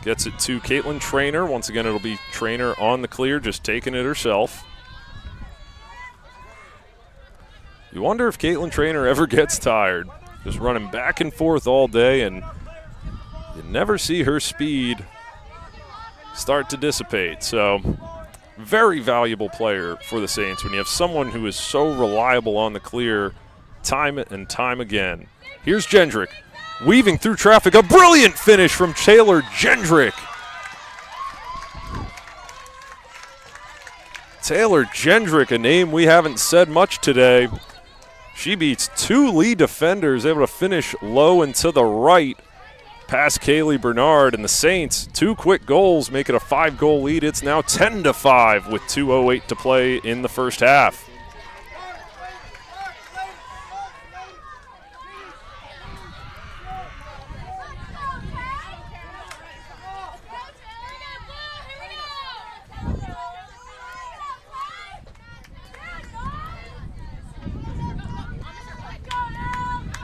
gets it to Caitlin Traynor. Once again, it'll be Traynor on the clear, just taking it herself. You wonder if Caitlin Traynor ever gets tired. Just running back and forth all day, and you never see her speed start to dissipate. So, very valuable player for the Saints when you have someone who is so reliable on the clear time and time again. Here's Gendrick, weaving through traffic. A brilliant finish from Taylor Gendrick. Taylor Gendrick, a name we haven't said much today. She beats 2 lead defenders, able to finish low and to the right past Kaylee Bernard. And the Saints, 2 quick goals, make it a 5-goal lead. It's now 10-5 with 2:08 to play in the first half.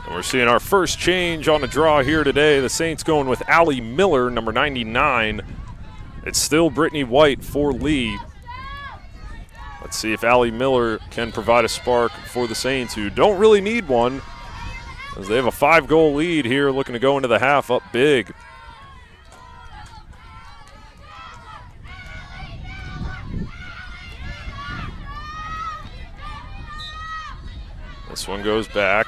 We're seeing our first change on the draw here today. The Saints going with Allie Miller, number 99. It's still Brittany White for Lee. Let's see if Allie Miller can provide a spark for the Saints, who don't really need one, as they have a 5-goal lead here, looking to go into the half up big. This one goes back.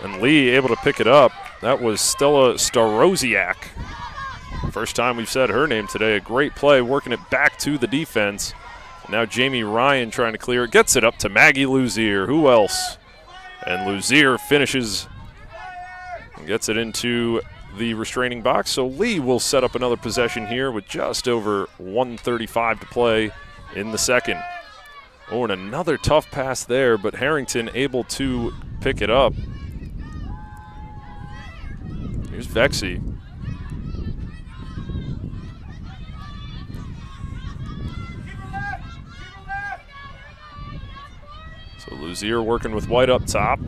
And Lee able to pick it up. That was Stella Starosiak. First time we've said her name today. A great play, working it back to the defense. Now Jamie Ryan trying to clear it. Gets it up to Maggie Luzier. Who else? And Luzier finishes and gets it into the restraining box. So Lee will set up another possession here with just over 1:35 to play in the second. Oh, and another tough pass there, but Harrington able to pick it up. Here's Vexy. So Luzier working with White up top.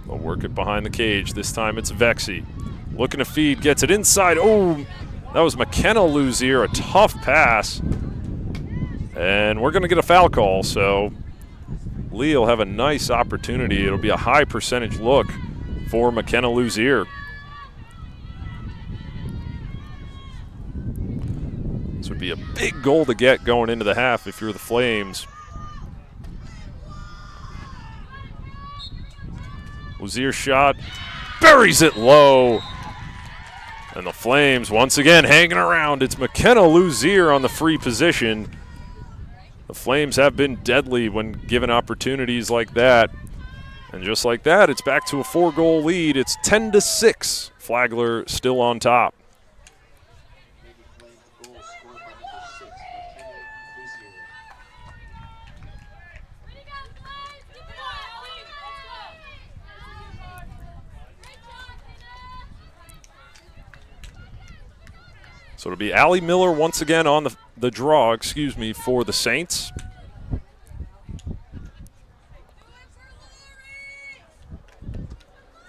They'll work it behind the cage. This time it's Vexy. Looking to feed, gets it inside. Oh, that was McKenna Luzier, a tough pass. And we're going to get a foul call, so Lee will have a nice opportunity. It'll be a high percentage look for McKenna Luzier. This would Be a big goal to get going into the half if you're the Flames. Luzier's shot buries it low. And the Flames once again hanging around. It's McKenna Luzier on the free position. The Flames have been deadly when given opportunities like that. And just like that, it's back to a 4-goal lead. It's 10-6. Flagler still on top. So it'll be Allie Miller once again on the draw, for the Saints.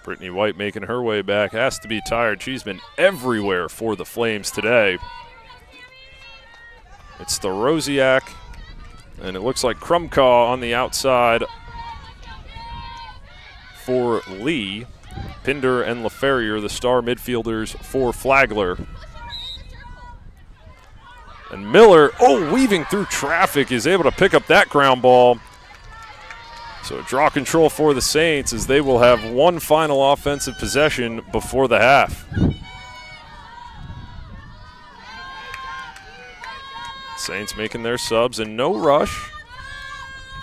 Brittany White making her way back, has to be tired. She's been everywhere for the Flames today. It's the Rosiak, and it looks like Krumkaw on the outside for Lee. Pinder and LaFerrier, the star midfielders for Flagler. And Miller, weaving through traffic, is able to pick up that ground ball. So draw control for the Saints as they will have one final offensive possession before the half. Saints making their subs and no rush.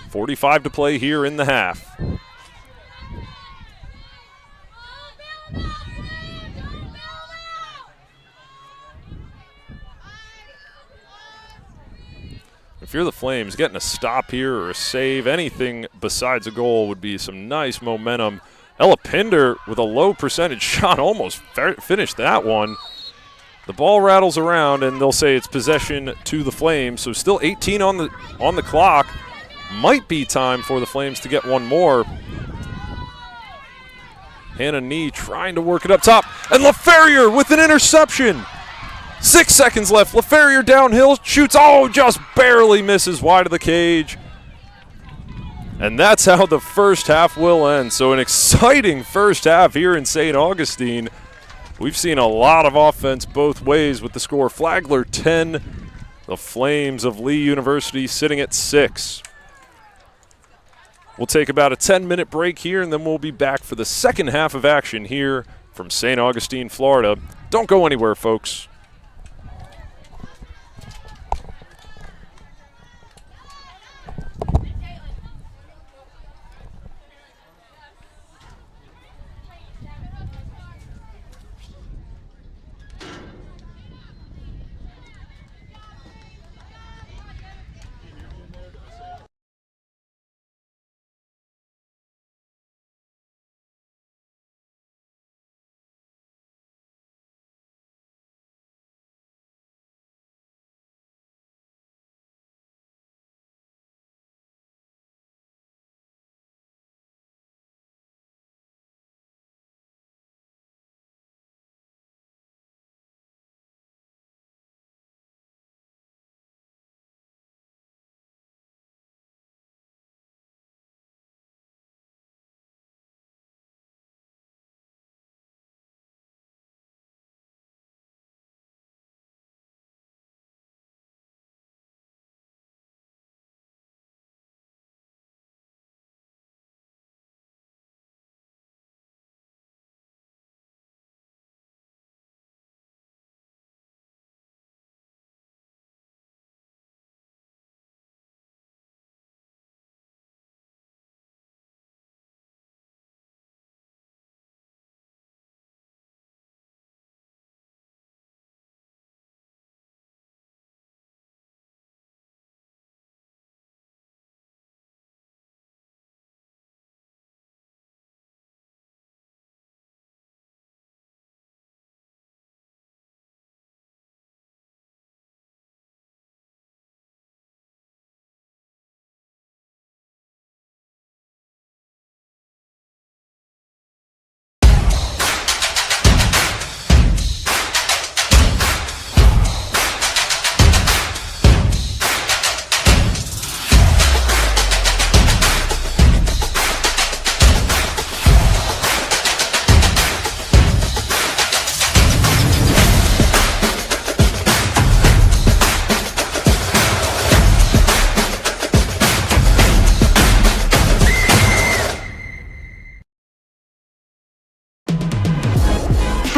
45 to play here in the half. If you're the Flames, getting a stop here or a save, anything besides a goal would be some nice momentum. Ella Pinder with a low percentage shot almost finished that one. The ball rattles around, and they'll say it's possession to the Flames. So still 18 on the clock. Might be time for the Flames to get one more. Hannah Nee trying to work it up top, and LaFerrier with an interception. 6 seconds left. LaFerrier downhill, shoots, just barely misses wide of the cage. And that's how the first half will end. So an exciting first half here in St. Augustine. We've seen a lot of offense both ways with the score. Flagler 10, the Flames of Lee University sitting at 6. We'll take about a 10-minute break here, and then we'll be back for the second half of action here from St. Augustine, Florida. Don't go anywhere, folks.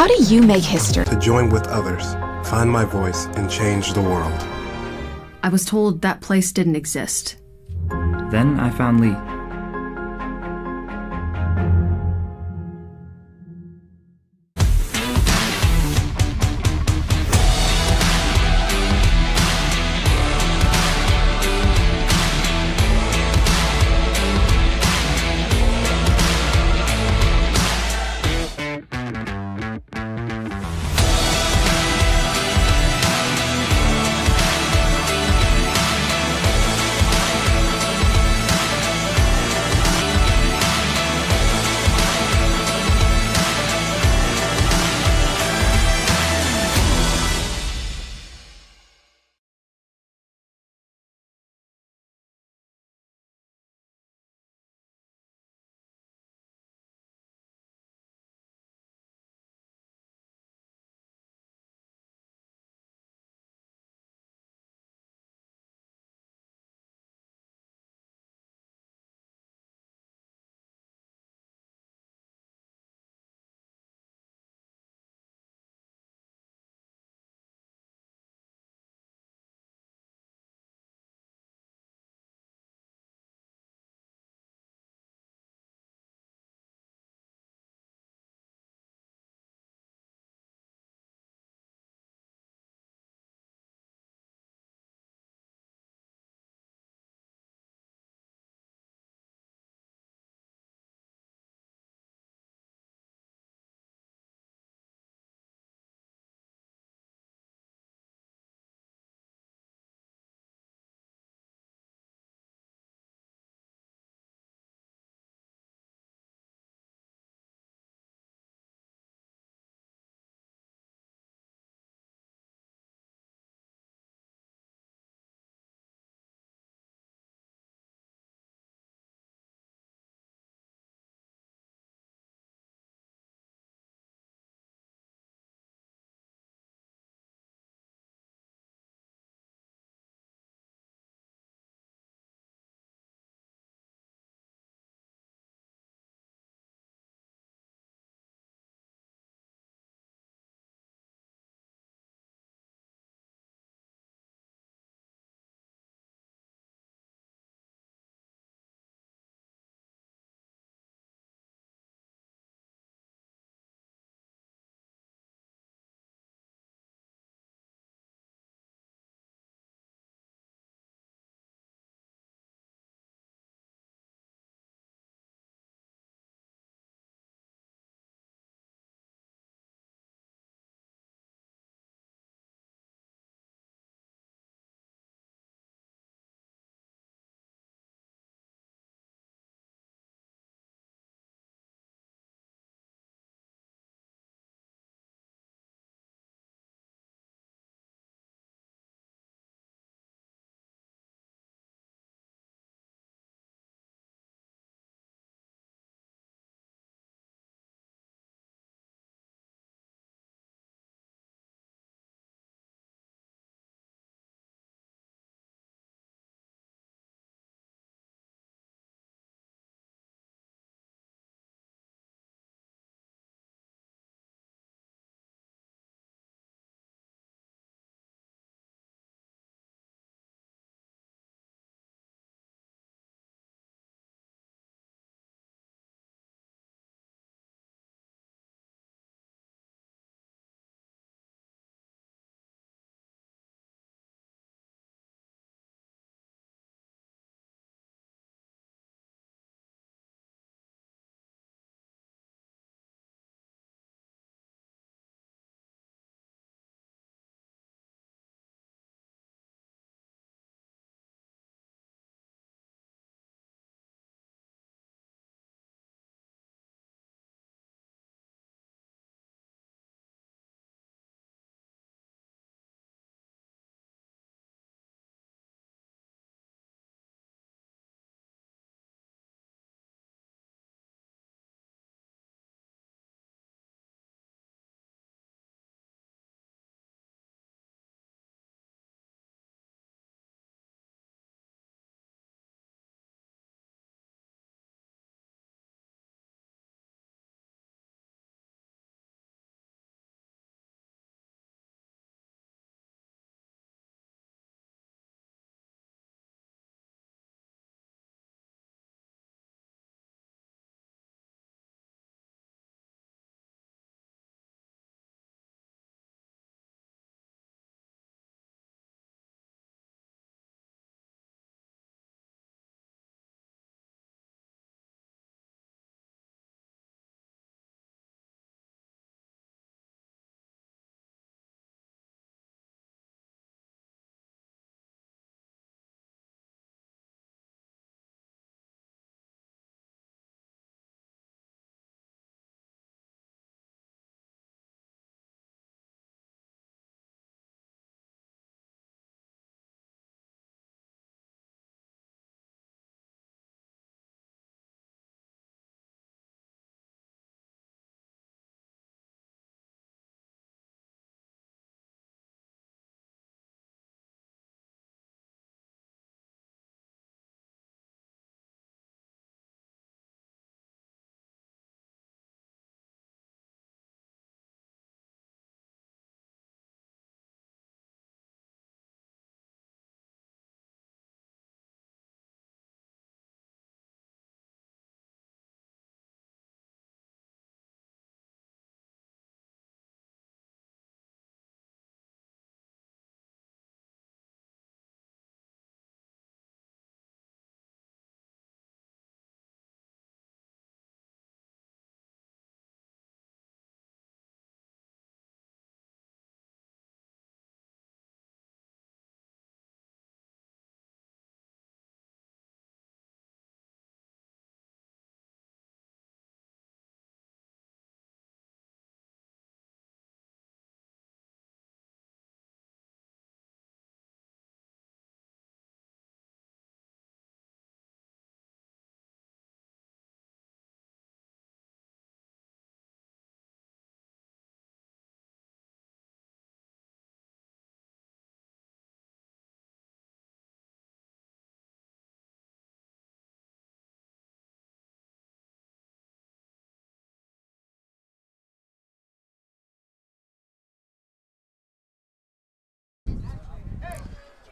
How do you make history? To join with others, find my voice, and change the world. I was told that place didn't exist. Then I found Lee.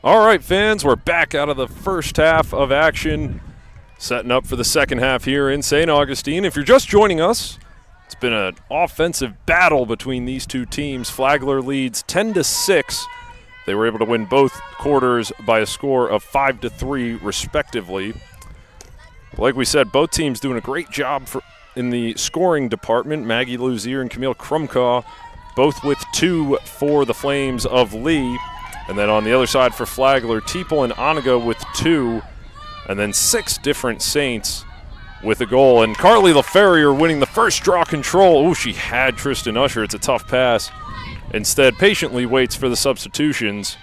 All right, fans, we're back out of the first half of action, setting up for the second half here in St. Augustine. If you're just joining us, it's been an offensive battle between these two teams. Flagler leads 10-6. They were able to win both quarters by a score of 5-3, respectively. Like we said, both teams doing a great job in the scoring department. Maggie Luzier and Camille Krumkaw, both with 2 for the Flames of Lee. And then on the other side for Flagler, Teeple and Oniga with 2, and then 6 different Saints with a goal. And Carly LaFerrier winning the first draw control. Ooh, she had Tristan Usher. It's a tough pass. Instead, patiently waits for the substitutions.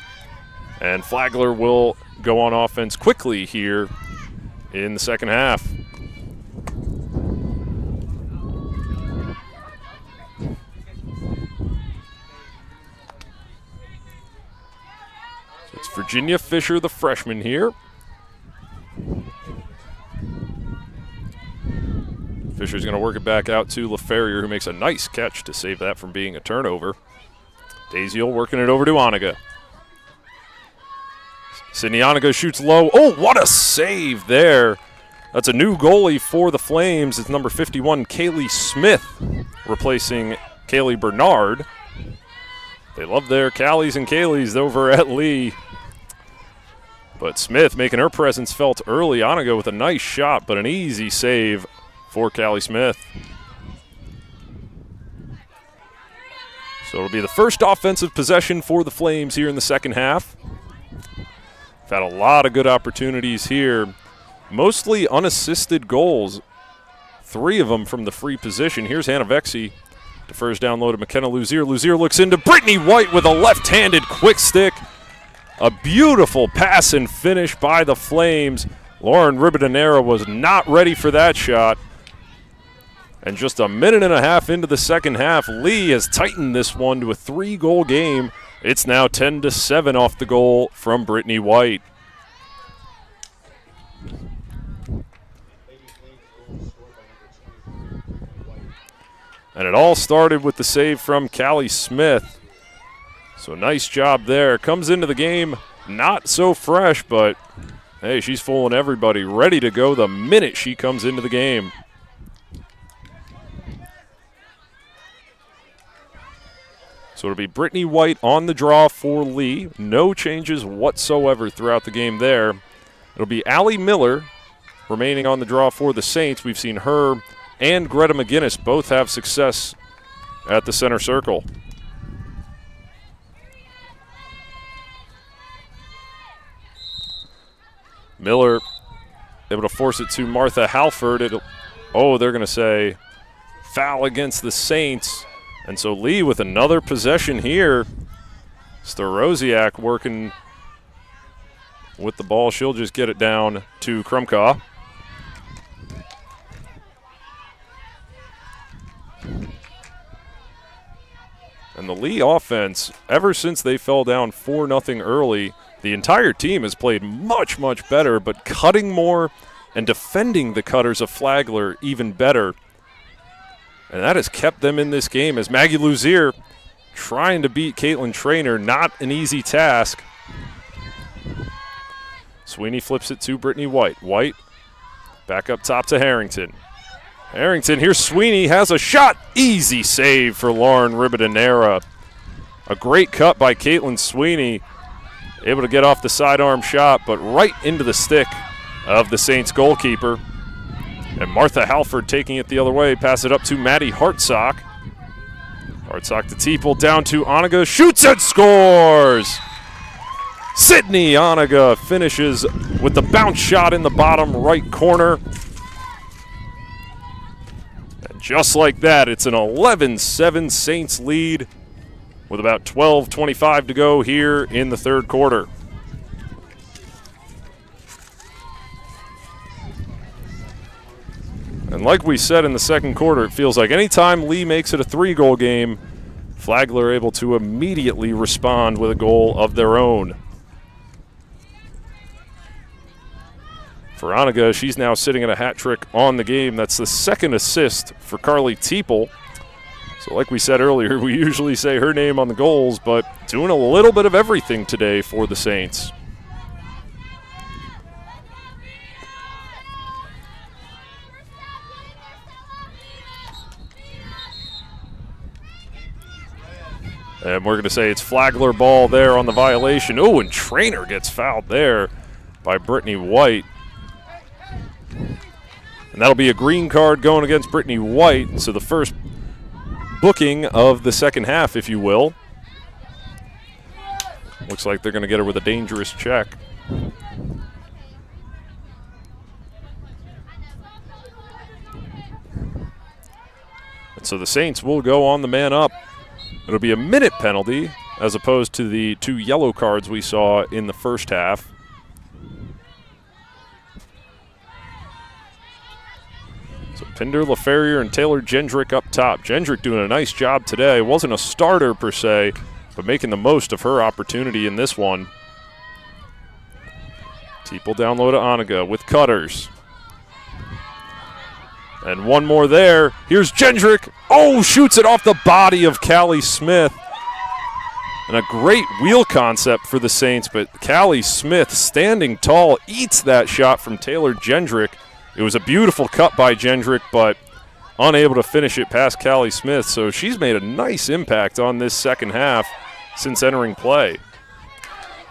And Flagler will go on offense quickly here in the second half. It's Virginia Fisher, the freshman here. Fisher's going to work it back out to LaFerrier, who makes a nice catch to save that from being a turnover. Daziel working it over to Oniga. Sydney Oniga shoots low. Oh, what a save there. That's a new goalie for the Flames. It's number 51, Kaylee Smith, replacing Kaylee Bernard. They love their Callies and Kayleys over at Lee. But Smith making her presence felt early. Oniga with a nice shot, but an easy save for Callie Smith. So it'll be the first offensive possession for the Flames here in the second half. We've had a lot of good opportunities here. Mostly unassisted goals. 3 of them from the free position. Here's Hannah Vexey. Defers down low to McKenna Luzier. Luzier looks into Brittany White with a left-handed quick stick. A beautiful pass and finish by the Flames. Lauren Ribadenera was not ready for that shot. And just a minute and a half into the second half, Lee has tightened this one to a 3-goal game. It's now 10-7 off the goal from Brittany White. And it all started with the save from Callie Smith. So nice job there. Comes into the game not so fresh, but hey, she's fooling everybody. Ready to go the minute she comes into the game. So it'll be Brittany White on the draw for Lee. No changes whatsoever throughout the game there. It'll be Allie Miller remaining on the draw for the Saints. We've seen her and Greta McGinnis both have success at the center circle. Miller able to force it to Martha Halford. They're going to say foul against the Saints. And so Lee with another possession here. Starosiak working with the ball. She'll just get it down to Krumkaw. And the Lee offense, ever since they fell down 4-0 early, the entire team has played much, much better, but cutting more and defending the cutters of Flagler even better. And that has kept them in this game as Maggie Luzier trying to beat Caitlin Traynor. Not an easy task. Sweeney flips it to Brittany White. White back up top to Harrington. Harrington, here's Sweeney, has a shot. Easy save for Lauren Ribadenera. A great cut by Caitlin Sweeney. Able to get off the sidearm shot, but right into the stick of the Saints goalkeeper. And Martha Halford taking it the other way. Pass it up to Maddie Hartsock. Hartsock to Teeple, down to Oniga. Shoots and scores! Sydney Oniga finishes with the bounce shot in the bottom right corner. And just like that, it's an 11-7 Saints lead with about 12:25 to go here in the third quarter. And like we said in the second quarter, it feels like anytime Lee makes it a 3-goal game, Flagler able to immediately respond with a goal of their own. For Oniga, she's now sitting at a hat trick on the game. That's the second assist for Carly Teeple. So like we said earlier, we usually say her name on the goals, but doing a little bit of everything today for the Saints. And we're going to say it's Flagler ball there on the violation. Oh, and Trainer gets fouled there by Brittany White. And that'll be a green card going against Brittany White. So the first booking of the second half, if you will. Looks like they're going to get her with a dangerous check. And so the Saints will go on the man up. It'll be a minute penalty as opposed to the 2 yellow cards we saw in the first half. So Pinder, LaFerrier, and Taylor Gendrick up top. Gendrick doing a nice job today. Wasn't a starter per se, but making the most of her opportunity in this one. Teeple down low to Oniga with cutters. And one more there. Here's Gendrick. Oh, shoots it off the body of Callie Smith. And a great wheel concept for the Saints, but Callie Smith, standing tall, eats that shot from Taylor Gendrick. It was a beautiful cut by Gendrick, but unable to finish it past Callie Smith. So she's made a nice impact on this second half since entering play.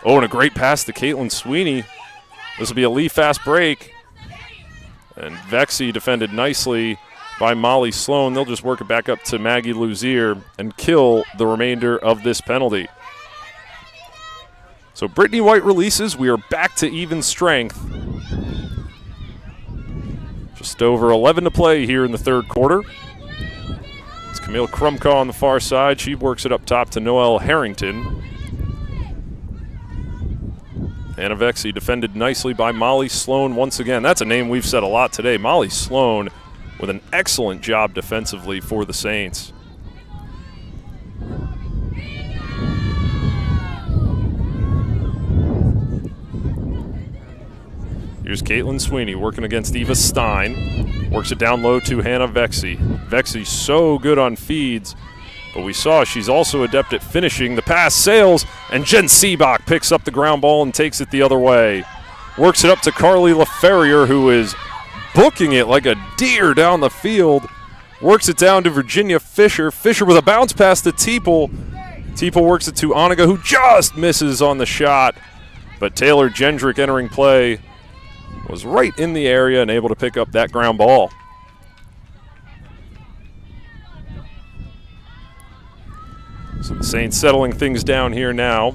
Oh, and a great pass to Caitlin Sweeney. This will be a Lee fast break. And Vexy defended nicely by Molly Sloan. They'll just work it back up to Maggie Luzier and kill the remainder of this penalty. So Brittany White releases. We are back to even strength. Just over 11 to play here in the third quarter. It's Camille Krumka on the far side. She works it up top to Noelle Harrington. Anna Vexy defended nicely by Molly Sloan once again. That's a name we've said a lot today. Molly Sloan with an excellent job defensively for the Saints. Here's Caitlin Sweeney working against Eva Stein. Works it down low to Hannah Vexy. Vexy so good on feeds, but we saw she's also adept at finishing. The pass sails, and Jen Seebach picks up the ground ball and takes it the other way. Works it up to Carly LaFerrier, who is booking it like a deer down the field. Works it down to Virginia Fisher. Fisher with a bounce pass to Teeple. Teeple works it to Oniga, who just misses on the shot. But Taylor Gendrick entering play was right in the area and able to pick up that ground ball. So the Saints settling things down here now.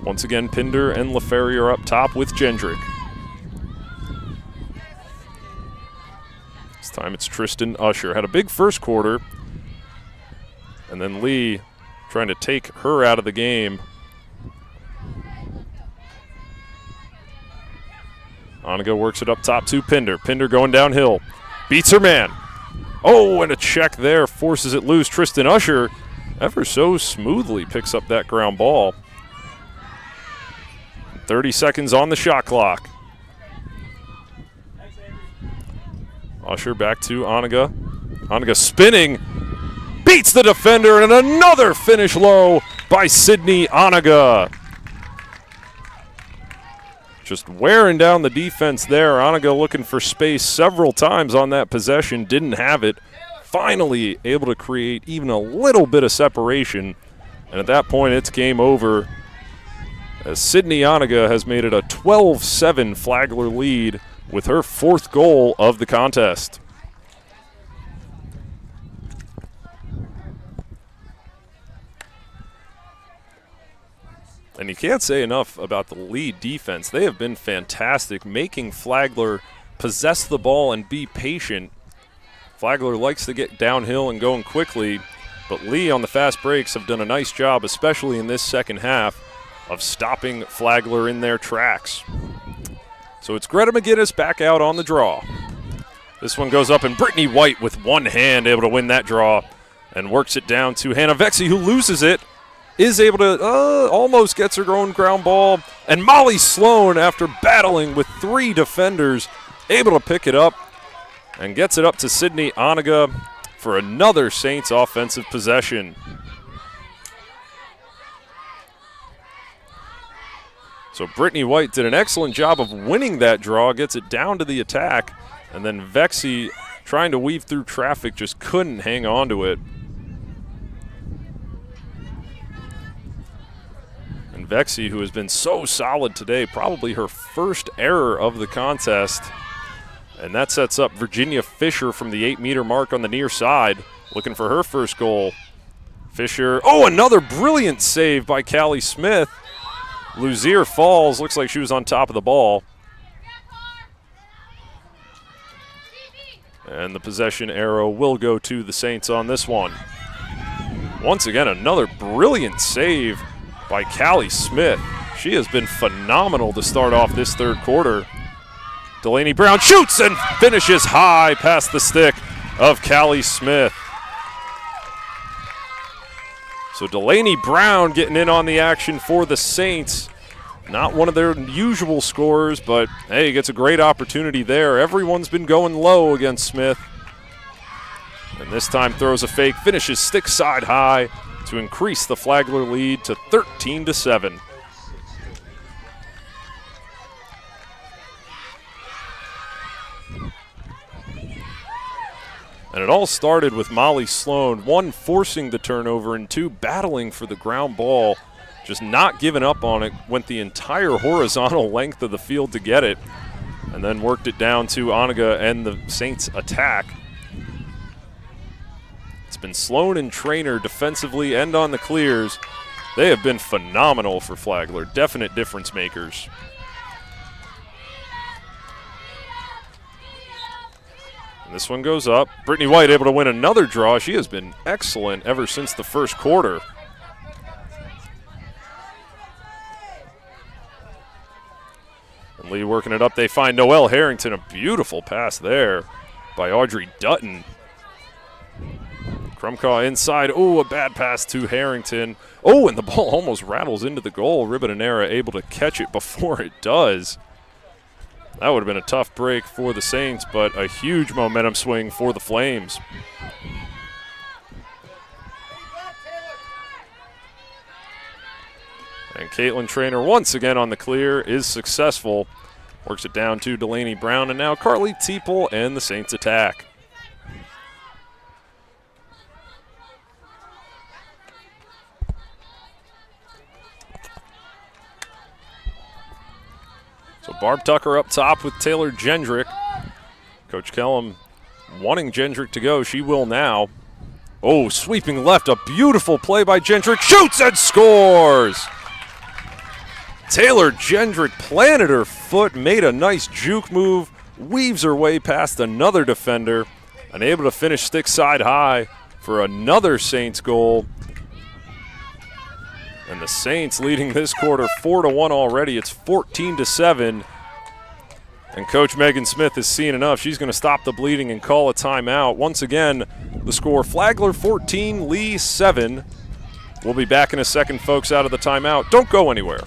Once again, Pinder and LaFerrier up top with Gendrick. This time it's Tristan Usher. Had a big first quarter, and then Lee trying to take her out of the game. Oniga works it up top to Pinder. Pinder going downhill. Beats her man. Oh, and a check there. Forces it loose. Tristan Usher ever so smoothly picks up that ground ball. 30 seconds on the shot clock. Usher back to Oniga. Oniga spinning. Beats the defender, and another finish low by Sydney Oniga. Just wearing down the defense there. Oniga looking for space several times on that possession. Didn't have it. Finally able to create even a little bit of separation. And at that point, it's game over, as Sydney Oniga has made it a 12-7 Flagler lead with her fourth goal of the contest. And you can't say enough about the Lee defense. They have been fantastic, making Flagler possess the ball and be patient. Flagler likes to get downhill and going quickly, but Lee on the fast breaks have done a nice job, especially in this second half, of stopping Flagler in their tracks. So it's Greta McGinnis back out on the draw. This one goes up, and Brittany White with one hand able to win that draw and works it down to Hannah Vexy, who loses it. Is able to, almost gets her own ground ball. And Molly Sloan, after battling with three defenders, able to pick it up and gets it up to Sydney Oniga for another Saints offensive possession. So Brittany White did an excellent job of winning that draw, gets it down to the attack, and then Vexy, trying to weave through traffic, just couldn't hang on to it. Vexi, who has been so solid today, probably her first error of the contest. And that sets up Virginia Fisher from the 8-meter mark on the near side, looking for her first goal. Fisher, oh, another brilliant save by Callie Smith. Luzier falls, looks like she was on top of the ball. And the possession arrow will go to the Saints on this one. Once again, another brilliant save by Callie Smith. She has been phenomenal to start off this third quarter. Delaney Brown shoots and finishes high past the stick of Callie Smith. So Delaney Brown getting in on the action for the Saints. Not one of their usual scorers, but hey, gets a great opportunity there. Everyone's been going low against Smith. And this time throws a fake, finishes stick side high to increase the Flagler lead to 13-7. And it all started with Molly Sloan, one forcing the turnover and two battling for the ground ball, just not giving up on it, went the entire horizontal length of the field to get it, and then worked it down to Oniga and the Saints attack. It's been Sloan and Trainer defensively and on the clears. They have been phenomenal for Flagler, definite difference makers. This one goes up. Brittany White able to win another draw. She has been excellent ever since the first quarter. And Lee working it up. They find Noelle Harrington. A beautiful pass there by Audrey Dutton. Krumkaw inside. Oh, a bad pass to Harrington. Oh, and the ball almost rattles into the goal. Ribadenera able to catch it before it does. That would have been a tough break for the Saints, but a huge momentum swing for the Flames. And Caitlin Trainer once again on the clear is successful. Works it down to Delaney Brown, and now Carly Teeple and the Saints attack. So Barb Tucker up top with Taylor Gendrick. Coach Kellum wanting Gendrick to go. She will now. Oh, sweeping left. A beautiful play by Gendrick. Shoots and scores! Taylor Gendrick planted her foot, made a nice juke move, weaves her way past another defender, and able to finish stick side high for another Saints goal. And the Saints leading this quarter 4-1 already. It's 14-7. And Coach Megan Smith has seen enough. She's going to stop the bleeding and call a timeout. Once again, the score Flagler 14, Lee 7. We'll be back in a second, folks, out of the timeout. Don't go anywhere.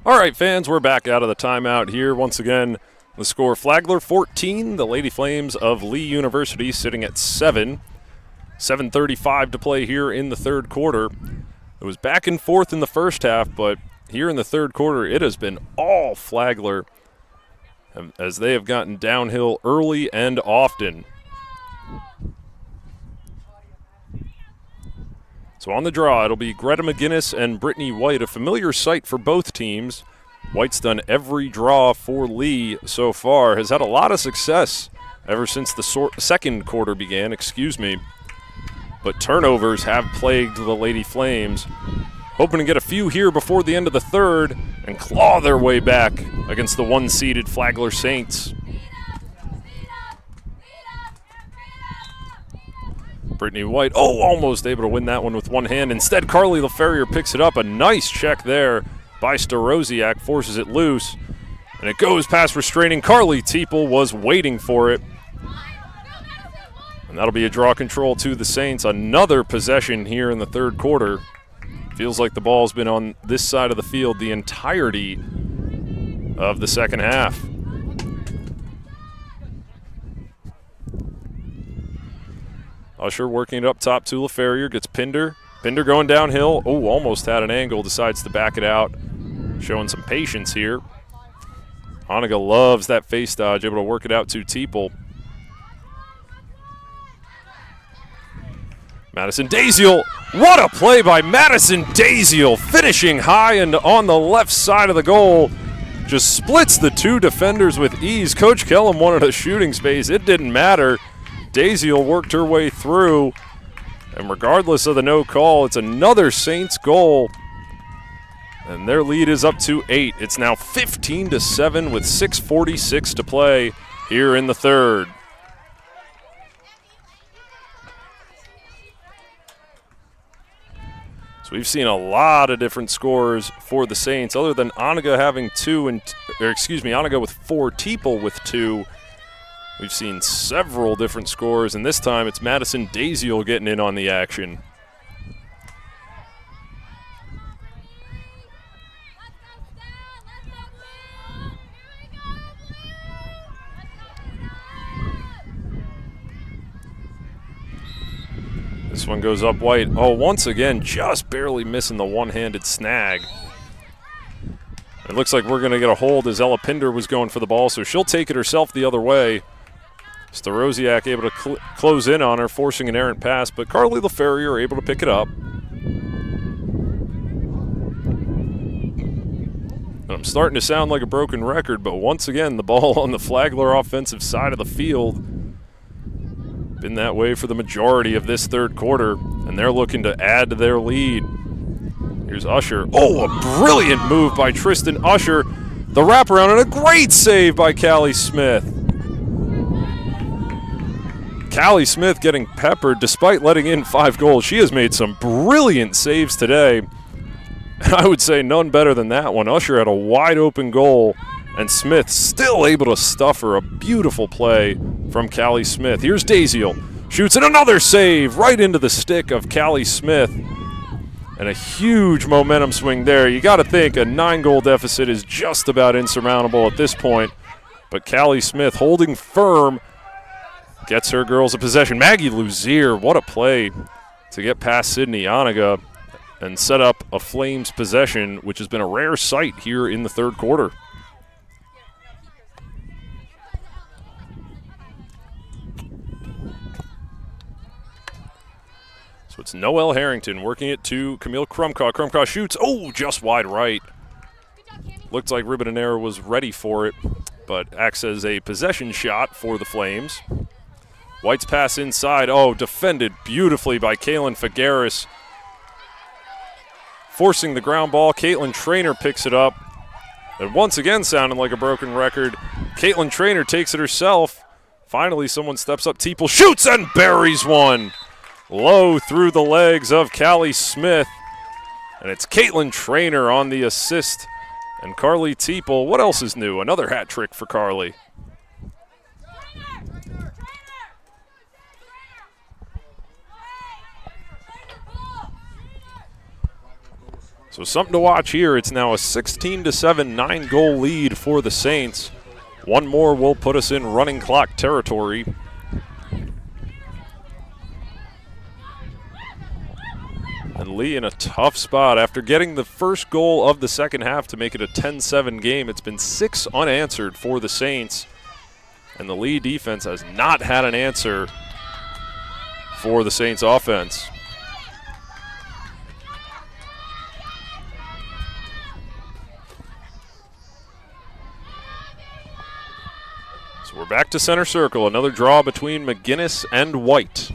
All right, fans, we're back out of the timeout here. Once again, the score, Flagler 14, the Lady Flames of Lee University sitting at 7. 7:35 to play here in the third quarter. It was back and forth in the first half, but here in the third quarter, it has been all Flagler as they have gotten downhill early and often. So on the draw, it'll be Greta McGinnis and Brittany White, a familiar sight for both teams. White's done every draw for Lee so far, has had a lot of success ever since the second quarter began, But turnovers have plagued the Lady Flames. Hoping to get a few here before the end of the third and claw their way back against the one-seeded Flagler Saints. Brittany White, almost able to win that one with one hand. Instead, Carly LaFerrier picks it up. A nice check there by Starosiak, forces it loose, and it goes past restraining. Carly Teeple was waiting for it. And that'll be a draw control to the Saints. Another possession here in the third quarter. Feels like the ball's been on this side of the field the entirety of the second half. Usher working it up top to LaFerrier, gets Pinder. Pinder going downhill. Oh, almost had an angle, decides to back it out. Showing some patience here. Honiga loves that face dodge, able to work it out to Teeple. Madison Daziel, what a play by Madison Daziel, finishing high and on the left side of the goal. Just splits the two defenders with ease. Coach Kellum wanted a shooting space. It didn't matter. Daziel worked her way through. And regardless of the no call, it's another Saints goal. And their lead is up to 8. It's now 15-7 with 6:46 to play here in the third. So we've seen a lot of different scores for the Saints, other than Oniga having Oniga with 4, Teeple with 2. We've seen several different scores, and this time it's Madison Daziel getting in on the action. This one goes up White. Oh, once again, just barely missing the one-handed snag. It looks like we're going to get a hold as Ella Pinder was going for the ball, so she'll take it herself the other way. Starosiak able to close in on her, forcing an errant pass, but Carly LaFerrier able to pick it up. And I'm starting to sound like a broken record, but once again, the ball on the Flagler offensive side of the field. Been that way for the majority of this third quarter, and they're looking to add to their lead. Here's Usher. Oh, a brilliant move by Tristan Usher. The wraparound and a great save by Callie Smith. Callie Smith getting peppered despite letting in 5 goals. She has made some brilliant saves today. And I would say none better than that one. Usher had a wide open goal, and Smith still able to stuff her. A beautiful play from Callie Smith. Here's Daziel. Shoots and another save right into the stick of Callie Smith. And a huge momentum swing there. You got to think a 9-goal deficit is just about insurmountable at this point. But Callie Smith holding firm gets her girls a possession. Maggie Luzier, what a play to get past Sydney Oniga and set up a Flames possession, which has been a rare sight here in the third quarter. So it's Noelle Harrington working it to Camille Krumkaw. Krumkaw shoots. Oh, just wide right. Looked like Ribbonera was ready for it, but acts as a possession shot for the Flames. White's pass inside. Oh, defended beautifully by Kaylin Figueres. Forcing the ground ball. Caitlin Traynor picks it up. And once again, sounding like a broken record, Caitlin Traynor takes it herself. Finally, someone steps up. Teeple shoots and buries one. Low through the legs of Callie Smith. And it's Caitlin Traynor on the assist. And Carly Teeple, what else is new? Another hat trick for Carly. So something to watch here. It's now a 16-7 9-goal lead for the Saints. One more will put us in running clock territory. And Lee in a tough spot after getting the first goal of the second half to make it a 10-7 game. It's been 6 unanswered for the Saints. And the Lee defense has not had an answer for the Saints offense. So we're back to center circle. Another draw between McGinnis and White.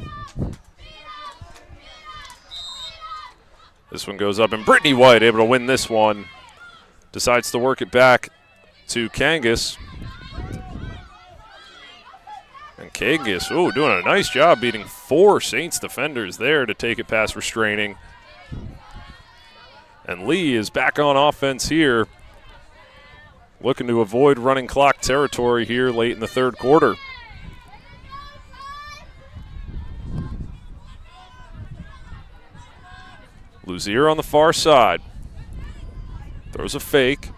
This one goes up, and Brittany White able to win this one. Decides to work it back to Kangas. And Kangas, doing a nice job beating 4 Saints defenders there to take it past restraining. And Lee is back on offense here, looking to avoid running clock territory here late in the third quarter. Luzier on the far side. Throws a fake.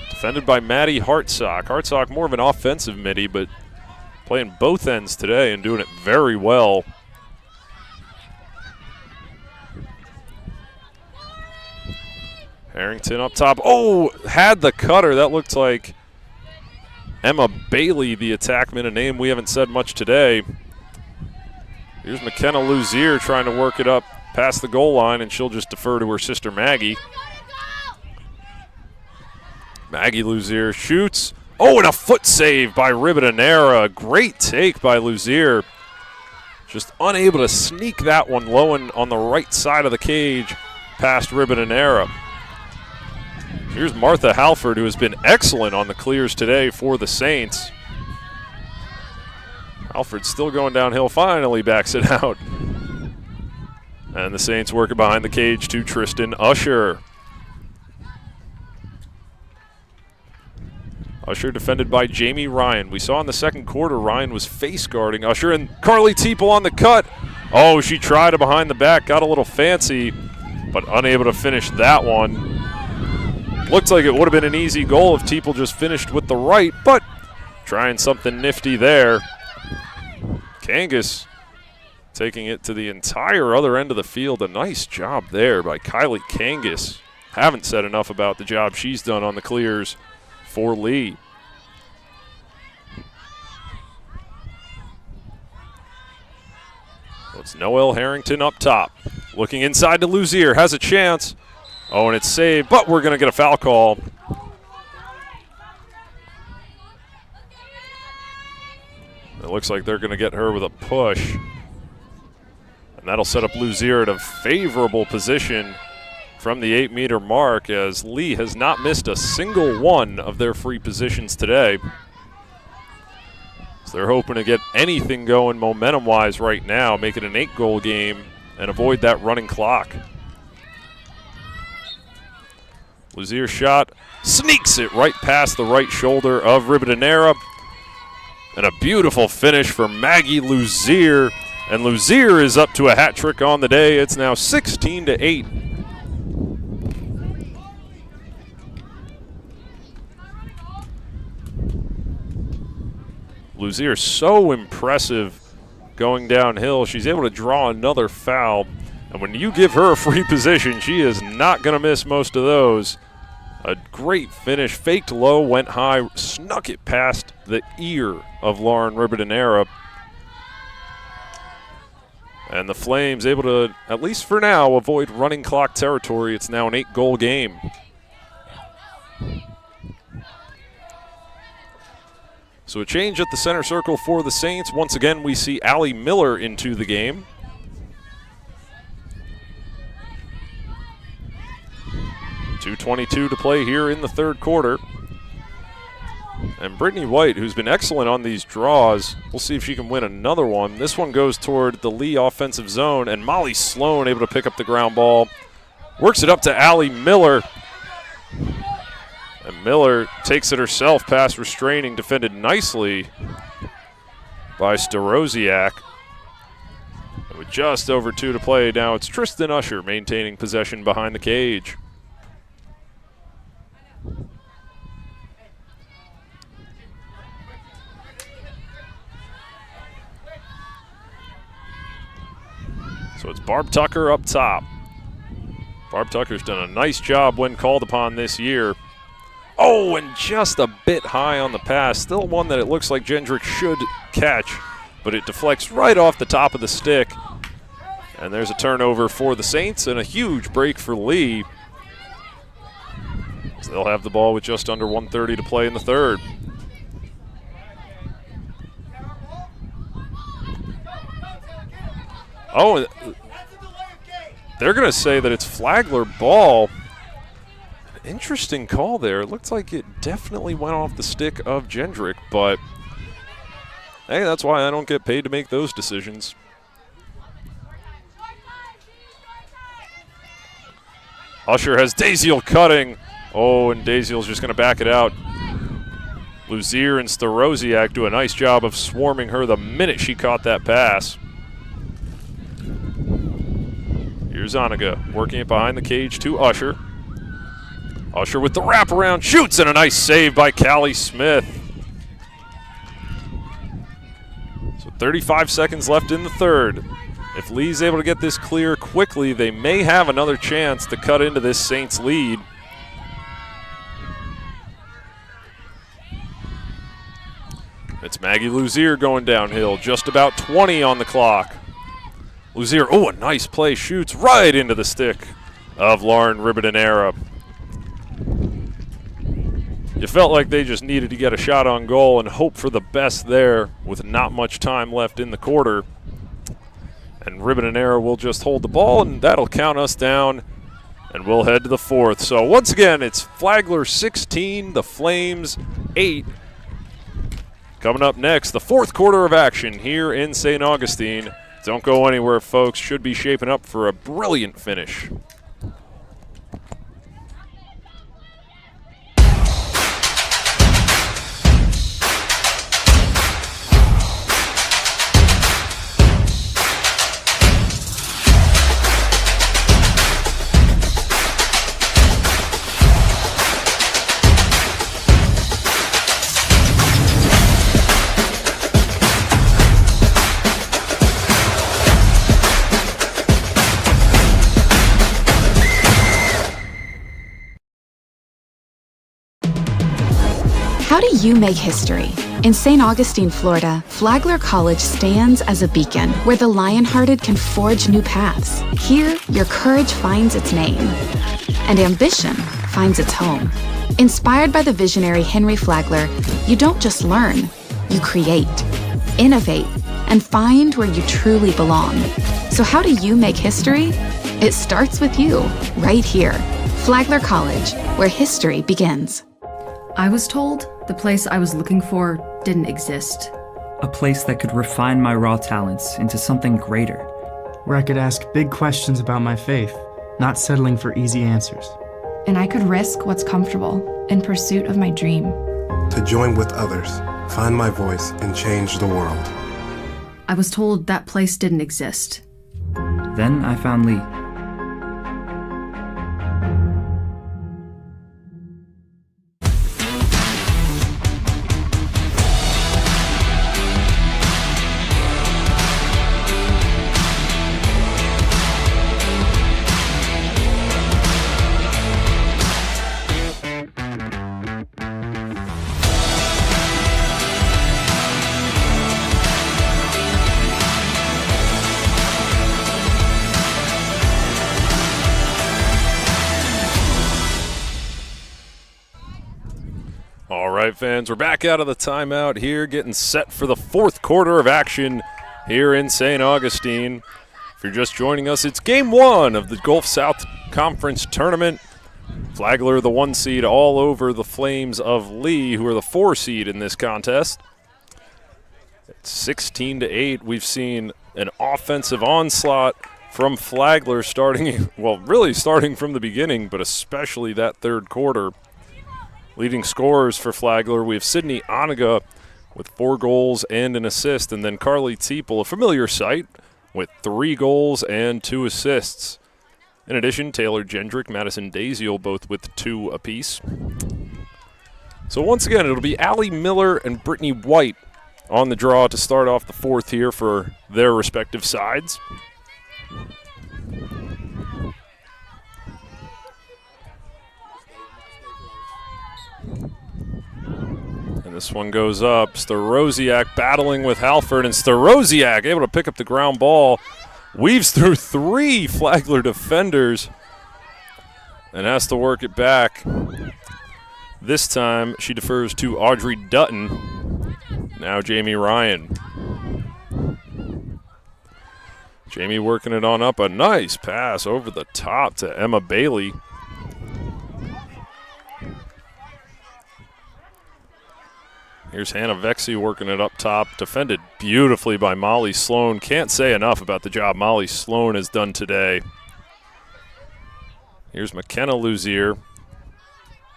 Defended by Maddie Hartsock. Hartsock more of an offensive midi, but playing both ends today and doing it very well. Harrington up top. Had the cutter. That looked like Emma Bailey, the attackman, a name we haven't said much today. Here's McKenna Luzier trying to work it up past the goal line, and she'll just defer to her sister Maggie. Maggie Luzier shoots. And a foot save by Ribadenera. Great take by Luzier. Just unable to sneak that one low on the right side of the cage past Ribadenera. Here's Martha Halford, who has been excellent on the clears today for the Saints. Halford still going downhill, finally backs it out. And the Saints work it behind the cage to Tristan Usher. Usher defended by Jamie Ryan. We saw in the second quarter Ryan was face guarding Usher, and Carly Teeple on the cut. She tried it behind the back, got a little fancy, but unable to finish that one. Looked like it would have been an easy goal if Teeple just finished with the right, but trying something nifty there. Kangas taking it to the entire other end of the field. A nice job there by Kylie Kangas. Haven't said enough about the job she's done on the clears for Lee. So it's Noelle Harrington up top. Looking inside to Luzier. Has a chance. And it's saved, but we're going to get a foul call. It looks like they're going to get her with a push. And that'll set up Luzier at a favorable position from the 8-meter mark, as Lee has not missed a single one of their free positions today. So they're hoping to get anything going momentum-wise right now, make it an 8-goal game, and avoid that running clock. Luzier shot, sneaks it right past the right shoulder of Ribadenera. And a beautiful finish for Maggie Luzier. And Luzier is up to a hat trick on the day. It's now 16-8. Luzier so impressive going downhill. She's able to draw another foul. And when you give her a free position, she is not going to miss most of those. A great finish, faked low, went high, snuck it past the ear of Lauren Ribadenera. And the Flames able to, at least for now, avoid running clock territory. It's now an 8-goal game. So a change at the center circle for the Saints. Once again, we see Allie Miller into the game. .222 to play here in the third quarter. And Brittany White, who's been excellent on these draws, we'll see if she can win another one. This one goes toward the Lee offensive zone, and Molly Sloan able to pick up the ground ball. Works it up to Allie Miller. And Miller takes it herself past restraining, defended nicely by Starosiak. And we With just over 2 to play, now it's Tristan Usher maintaining possession behind the cage. So it's Barb Tucker up top. Barb Tucker's done a nice job when called upon this year. Oh, and just a bit high on the pass. Still one that it looks like Jendrick should catch, but it deflects right off the top of the stick. And there's a turnover for the Saints and a huge break for Lee. So they'll have the ball with just under 1:30 to play in the third. Oh, they're going to say that it's Flagler ball. Interesting call there. It looks like it definitely went off the stick of Jendrick, but hey, that's why I don't get paid to make those decisions. Usher has Daziel cutting. Oh, and Daziel's just going to back it out. Luzier and Starosiak do a nice job of swarming her the minute she caught that pass. Here's Oniga working it behind the cage to Usher. Usher with the wraparound, shoots, and a nice save by Callie Smith. So 35 seconds left in the third. If Lee's able to get this clear quickly, they may have another chance to cut into this Saints lead. It's Maggie Luzier going downhill, just about 20 on the clock. Luzier, oh, a nice play, shoots right into the stick of Lauren Ribadenera. You felt like they just needed to get a shot on goal and hope for the best there with not much time left in the quarter. And Ribadenera will just hold the ball, and that'll count us down, and we'll head to the fourth. So once again, it's Flagler 16, the Flames 8. Coming up next, the fourth quarter of action here in St. Augustine. Don't go anywhere, folks. Should be shaping up for a brilliant finish. How do you make history? In St. Augustine, Florida, Flagler College stands as a beacon where the lion-hearted can forge new paths. Here, your courage finds its name, and ambition finds its home. Inspired by the visionary Henry Flagler, you don't just learn, you create, innovate, and find where you truly belong. So how do you make history? It starts with you, right here. Flagler College, where history begins. I was told the place I was looking for didn't exist. A place that could refine my raw talents into something greater. Where I could ask big questions about my faith, not settling for easy answers. And I could risk what's comfortable in pursuit of my dream. To join with others, find my voice, and change the world. I was told that place didn't exist. Then I found Lee. All right, fans, we're back out of the timeout here, getting set for the fourth quarter of action here in St. Augustine. If you're just joining us, it's game one of the Gulf South Conference Tournament. Flagler, the 1 seed, all over the Flames of Lee, who are the 4 seed in this contest. It's 16-8. We've seen an offensive onslaught from Flagler starting, well, really starting from the beginning, but especially that third quarter. Leading scorers for Flagler, we have Sydney Oniga with 4 goals and an assist, and then Carly Teeple, a familiar sight with 3 goals and 2 assists. In addition, Taylor Gendrick, Madison Daziel both with 2 apiece. So once again, it'll be Allie Miller and Brittany White on the draw to start off the 4th here for their respective sides. And this one goes up. Starosiak battling with Halford, and Starosiak able to pick up the ground ball. Weaves through 3 Flagler defenders and has to work it back. This time she defers to Audrey Dutton. Now Jamie Ryan. Jamie working it on up. A nice pass over the top to Emma Bailey. Here's Hannah Vexey working it up top. Defended beautifully by Molly Sloan. Can't say enough about the job Molly Sloan has done today. Here's McKenna Luzier.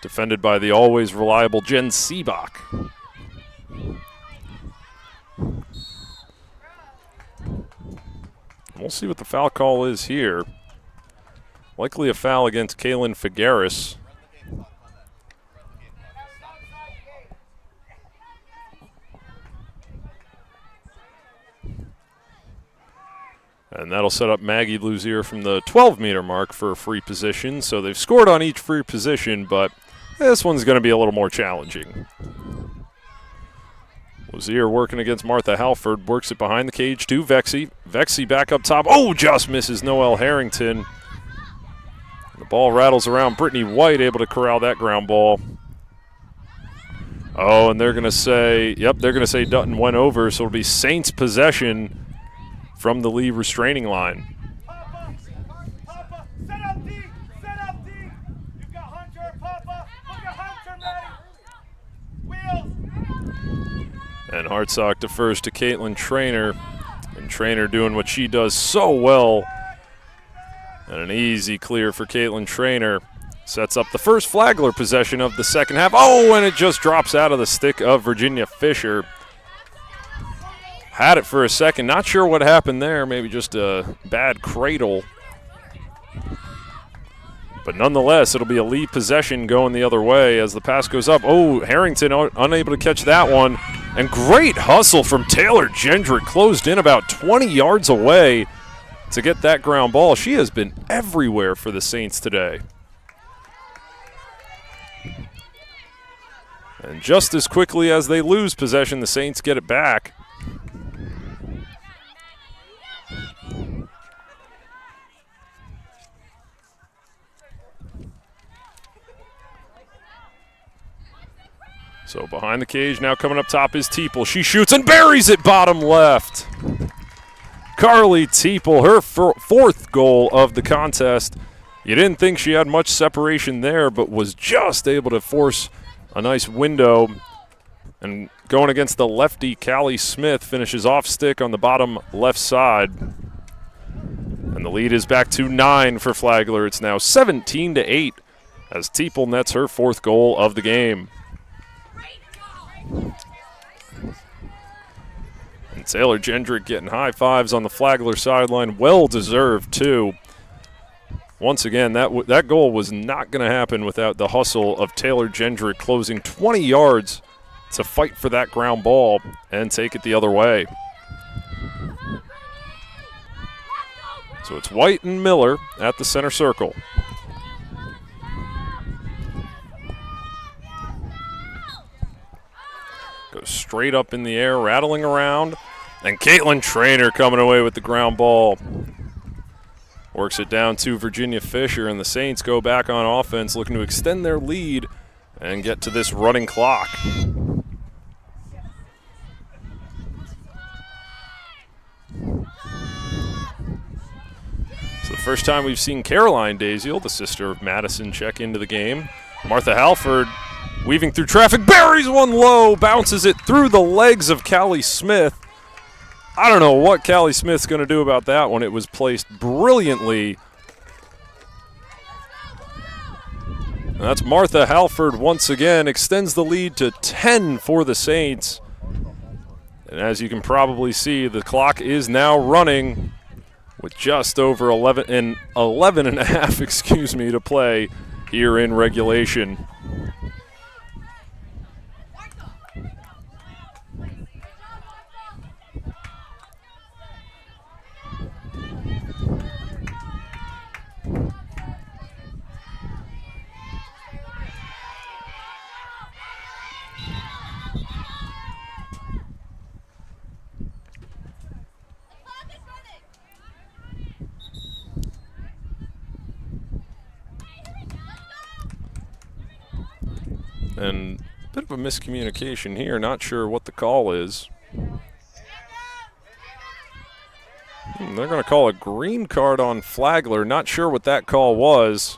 Defended by the always reliable Jen Seebach. We'll see what the foul call is here. Likely a foul against Kaylin Figueres. And that'll set up Maggie Luzier from the 12-meter mark for a free position. So they've scored on each free position, but this one's going to be a little more challenging. Luzier working against Martha Halford, works it behind the cage to Vexey. Vexey back up top. Oh, just misses Noelle Harrington. The ball rattles around. Brittany White able to corral that ground ball. Oh, and they're going to say, yep, they're going to say Dutton went over, so it'll be Saints possession from the Lee restraining line. Papa, set up D. You've got Hunter, Papa. Look at Hunter, Maddie. Wheels. And Hartsock defers to Caitlin Trainer. And Trainer doing what she does so well. And an easy clear for Caitlin Trainer. Sets up the first Flagler possession of the second half. Oh, and it just drops out of the stick of Virginia Fisher. Had it for a second. Not sure what happened there. Maybe just a bad cradle. But nonetheless, it'll be a Lee possession going the other way as the pass goes up. Oh, Harrington unable to catch that one. And great hustle from Taylor Gendrick. Closed in about 20 yards away to get that ground ball. She has been everywhere for the Saints today. And just as quickly as they lose possession, the Saints get it back. So behind the cage, now coming up top is Teeple. She shoots and buries it bottom left. Carly Teeple, her 4th goal of the contest. You didn't think she had much separation there, but was just able to force a nice window. And going against the lefty, Callie Smith finishes off stick on the bottom left side. And the lead is back to 9 for Flagler. It's now 17-8 as Teeple nets her 4th goal of the game. And Taylor Gendrick getting high fives on the Flagler sideline. Well deserved, too. Once again, that goal was not going to happen without the hustle of Taylor Gendrick closing 20 yards to fight for that ground ball and take it the other way. So it's White and Miller at the center circle. Goes straight up in the air, rattling around. And Caitlin Trainer coming away with the ground ball. Works it down to Virginia Fisher, and the Saints go back on offense, looking to extend their lead and get to this running clock. It's the first time we've seen Caroline Daziel, the sister of Madison, check into the game. Martha Halford weaving through traffic, buries one low, bounces it through the legs of Callie Smith. I don't know what Callie Smith's going to do about that one. It was placed brilliantly. And that's Martha Halford once again, extends the lead to 10 for the Saints. And as you can probably see, the clock is now running with just over 11 and a half, to play here in regulation. And a bit of a miscommunication here. Not sure what the call is. They're going to call a green card on Flagler. Not sure what that call was.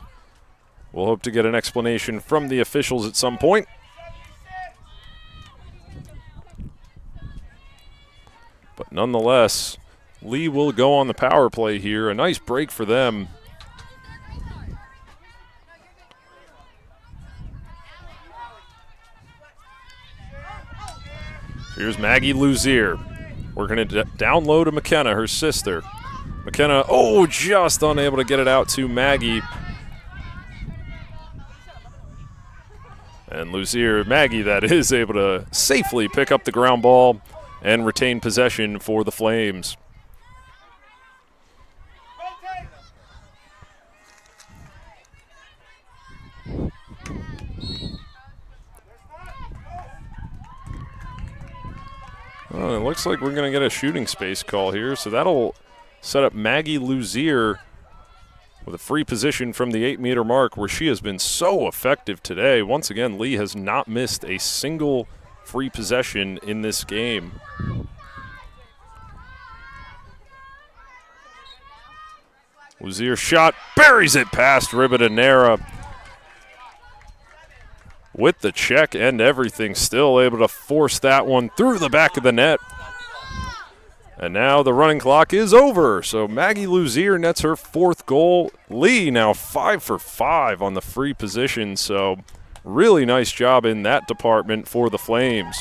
We'll hope to get an explanation from the officials at some point. But nonetheless, Lee will go on the power play here. A nice break for them. Here's Maggie Luzier working it down low to McKenna, her sister. McKenna, just unable to get it out to Maggie. And Luzier, Maggie that is, able to safely pick up the ground ball and retain possession for the Flames. It looks like we're going to get a shooting space call here, so that'll set up Maggie Luzier with a free position from the 8-meter mark, where she has been so effective today. Once again, Lee has not missed a single free possession in this game. Luzier shot, buries it past Ribadenera. With the check and everything, still able to force that one through the back of the net. And now the running clock is over, so Maggie Luzier nets her 4th goal. Lee now 5 for 5 on the free position, so really nice job in that department for the Flames.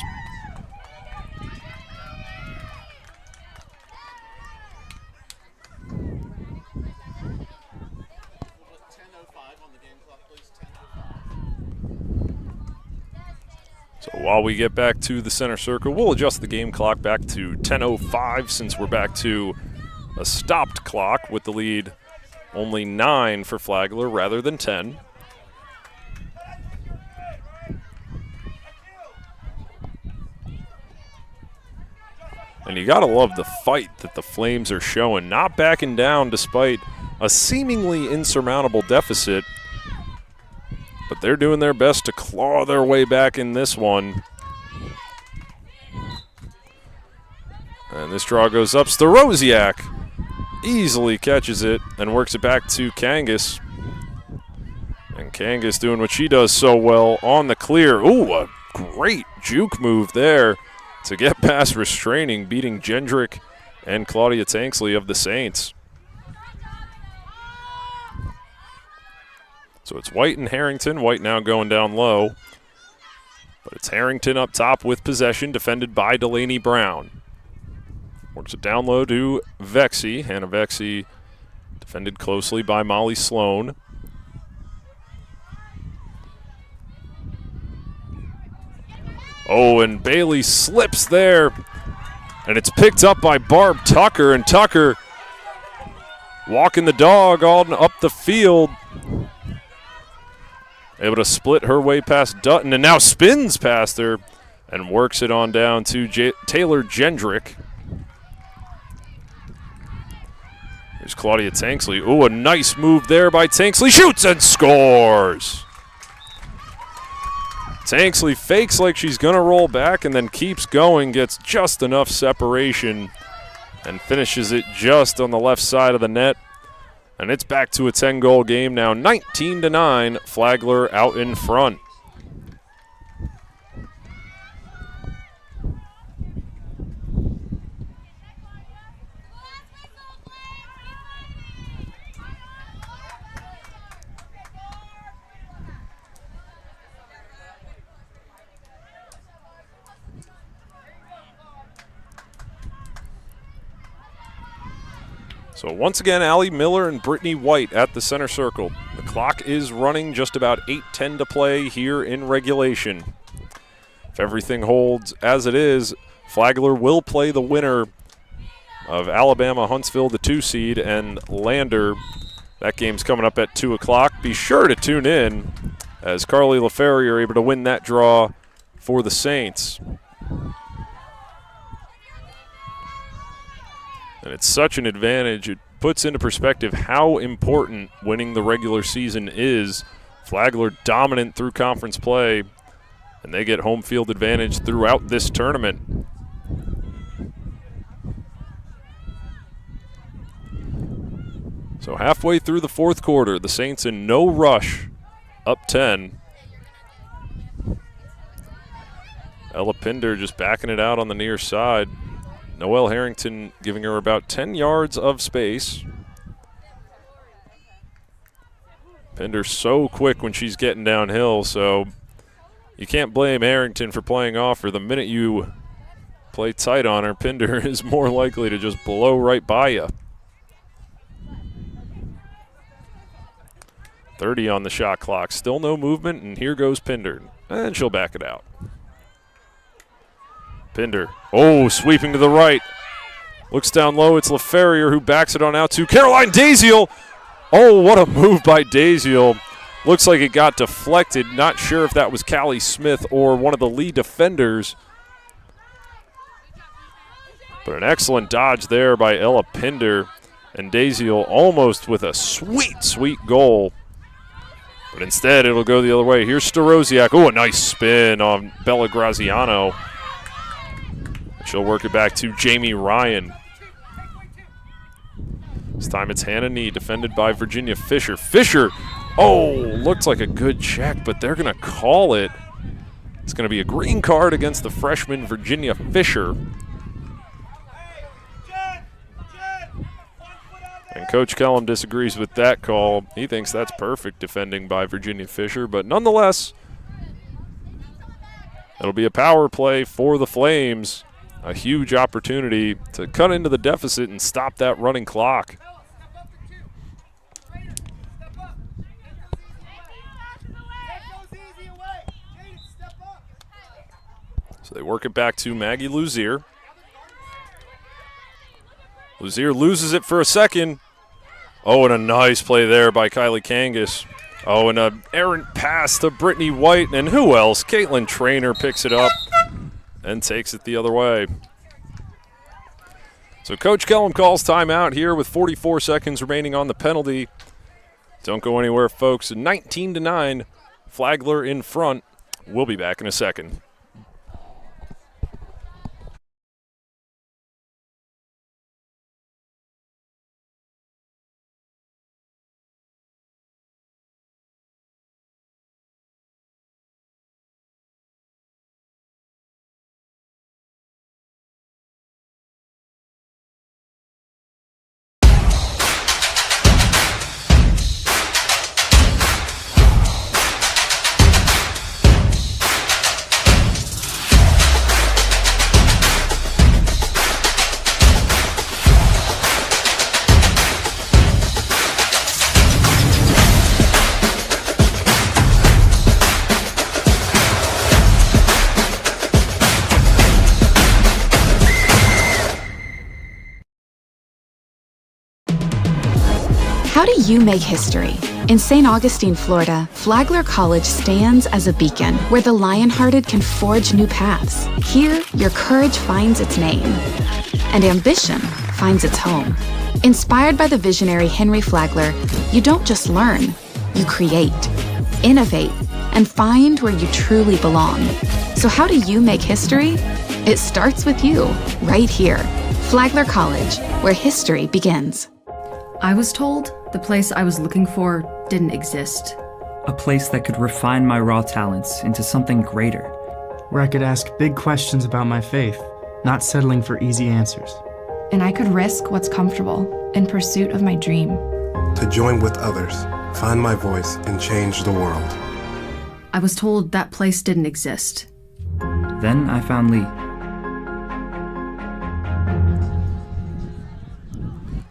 So while we get back to the center circle, we'll adjust the game clock back to 10:05 since we're back to a stopped clock with the lead only 9 for Flagler rather than 10. And you gotta love the fight that the Flames are showing, not backing down despite a seemingly insurmountable deficit. But they're doing their best to claw their way back in this one. And this draw goes up. Starosiak easily catches it and works it back to Kangas. And Kangas doing what she does so well on the clear. Ooh, a great juke move there to get past restraining, beating Jendrick and Claudia Tanksley of the Saints. So it's White and Harrington. White now going down low. But it's Harrington up top with possession, defended by Delaney Brown. Works it down low to Vexy. Hannah Vexy defended closely by Molly Sloan. And Bailey slips there. And it's picked up by Barb Tucker. And Tucker walking the dog on up the field. Able to split her way past Dutton and now spins past her and works it on down to Taylor Jendrick. Here's Claudia Tanksley. A nice move there by Tanksley. Shoots and scores. Tanksley fakes like she's going to roll back and then keeps going, gets just enough separation and finishes it just on the left side of the net. And it's back to a 10-goal game now, 19-9, Flagler out in front. So once again, Allie Miller and Brittany White at the center circle. The clock is running, just about 8:10 to play here in regulation. If everything holds as it is, Flagler will play the winner of Alabama-Huntsville, the 2 seed, and Lander. That game's coming up at 2 o'clock. Be sure to tune in as Carly LaFerrier are able to win that draw for the Saints. And it's such an advantage. It puts into perspective how important winning the regular season is. Flagler dominant through conference play, and they get home field advantage throughout this tournament. So halfway through the fourth quarter, the Saints in no rush, up 10. Ella Pinder just backing it out on the near side. Noelle Harrington giving her about 10 yards of space. Pinder's so quick when she's getting downhill, so you can't blame Harrington for playing off her. The minute you play tight on her, Pinder is more likely to just blow right by you. 30 on the shot clock. Still no movement, and here goes Pinder. And she'll back it out. Pinder, sweeping to the right. Looks down low, it's LaFerrier who backs it on out to Caroline Daziel. Oh, what a move by Daziel. Looks like it got deflected. Not sure if that was Callie Smith or one of the lead defenders. But an excellent dodge there by Ella Pinder. And Daziel almost with a sweet, sweet goal. But instead, it'll go the other way. Here's Starosiak. Oh, a nice spin on Bella Graziano. She'll work it back to Jamie Ryan. This time it's Hannah Nee, defended by Virginia Fisher. Fisher, looked like a good check, but they're going to call it. It's going to be a green card against the freshman Virginia Fisher. And Coach Kellum disagrees with that call. He thinks that's perfect defending by Virginia Fisher, but nonetheless, it'll be a power play for the Flames. A huge opportunity to cut into the deficit and stop that running clock. So they work it back to Maggie Luzier. Luzier loses it for a second. And a nice play there by Kylie Kangas. And an errant pass to Brittany White. And who else? Caitlin Traynor picks it up and takes it the other way. So Coach Kellum calls timeout here with 44 seconds remaining on the penalty. Don't go anywhere, folks. 19-9, Flagler in front. We'll be back in a second. How do you make history? In St. Augustine, Florida, Flagler College stands as a beacon where the lion-hearted can forge new paths. Here, your courage finds its name, and ambition finds its home. Inspired by the visionary Henry Flagler, you don't just learn, you create, innovate, and find where you truly belong. So how do you make history? It starts with you, right here. Flagler College, where history begins. I was told the place I was looking for didn't exist. A place that could refine my raw talents into something greater. Where I could ask big questions about my faith, not settling for easy answers. And I could risk what's comfortable in pursuit of my dream. To join with others, find my voice, and change the world. I was told that place didn't exist. Then I found Lee.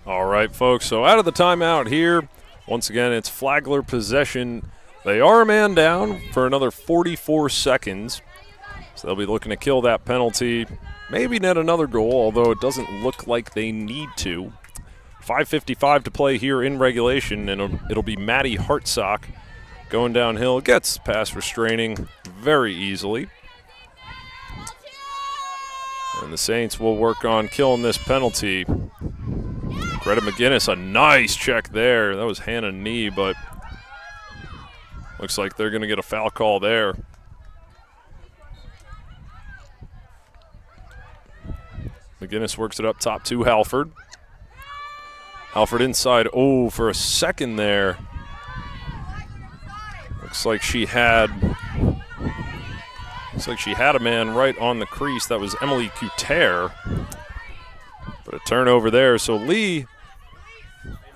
All right. right, folks, so out of the timeout here, once again, it's Flagler possession. They are a man down for another 44 seconds, so they'll be looking to kill that penalty, maybe net another goal, although it doesn't look like they need to. 5:55 to play here in regulation, and it'll be Maddie Hartsock going downhill. Gets pass restraining very easily. And the Saints will work on killing this penalty. Greta McGinnis, a nice check there. That was hand and knee, but looks like they're going to get a foul call there. McGinnis works it up top to Halford. Halford inside. Oh, for a second there. Looks like she had a man right on the crease. That was Emily Couture. But a turnover there. So Lee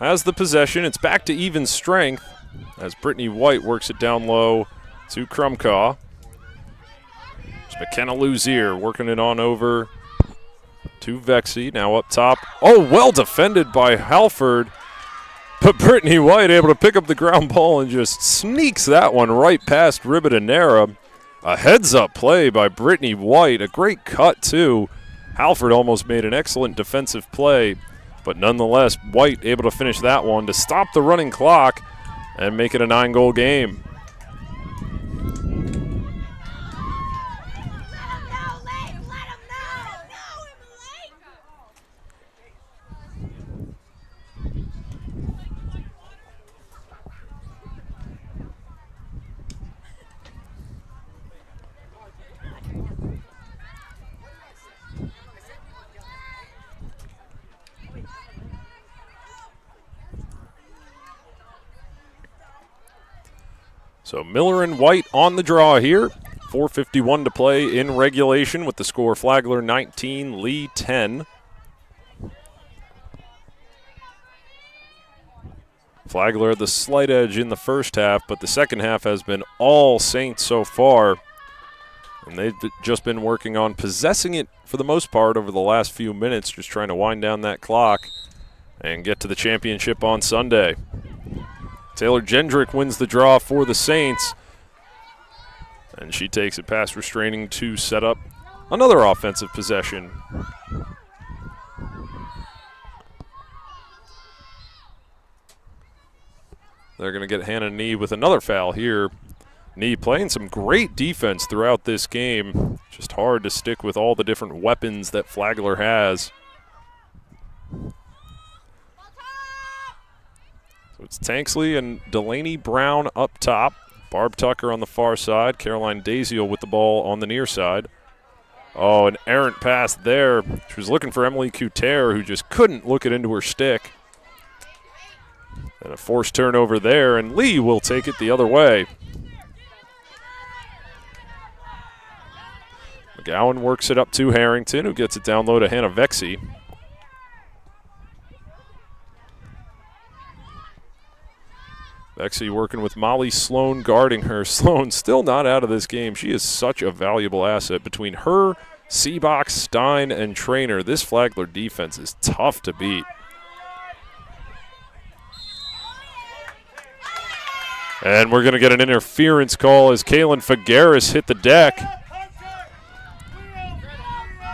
has the possession. It's back to even strength as Brittany White works it down low to Krumkaw. It's McKenna Luzier working it on over to Vexy. Now up top. Oh, well defended by Halford. But Brittany White able to pick up the ground ball and just sneaks that one right past Ribadenera. A heads-up play by Brittany White. A great cut, too. Halford almost made an excellent defensive play, but nonetheless, White able to finish that one to stop the running clock and make it a 9-goal game. So Miller and White on the draw here. 4:51 to play in regulation with the score Flagler 19, Lee 10. Flagler had the slight edge in the first half, but the second half has been all Saints so far. And they've just been working on possessing it for the most part over the last few minutes, just trying to wind down that clock and get to the championship on Sunday. Taylor Gendrick wins the draw for the Saints, and she takes it past restraining to set up another offensive possession. They're going to get Hannah Nee with another foul here. Nee playing some great defense throughout this game. Just hard to stick with all the different weapons that Flagler has. So it's Tanksley and Delaney Brown up top. Barb Tucker on the far side. Caroline Daziel with the ball on the near side. Oh, an errant pass there. She was looking for Emily Couture, who just couldn't look it into her stick. And a forced turnover there, and Lee will take it the other way. McGowan works it up to Harrington, who gets it down low to Hannah Vexy. Vexy working with Molly Sloan guarding her. Sloan still not out of this game. She is such a valuable asset. Between her, Seabox, Stein, and Trainer, this Flagler defense is tough to beat. And we're going to get an interference call as Kaylin Figueres hit the deck.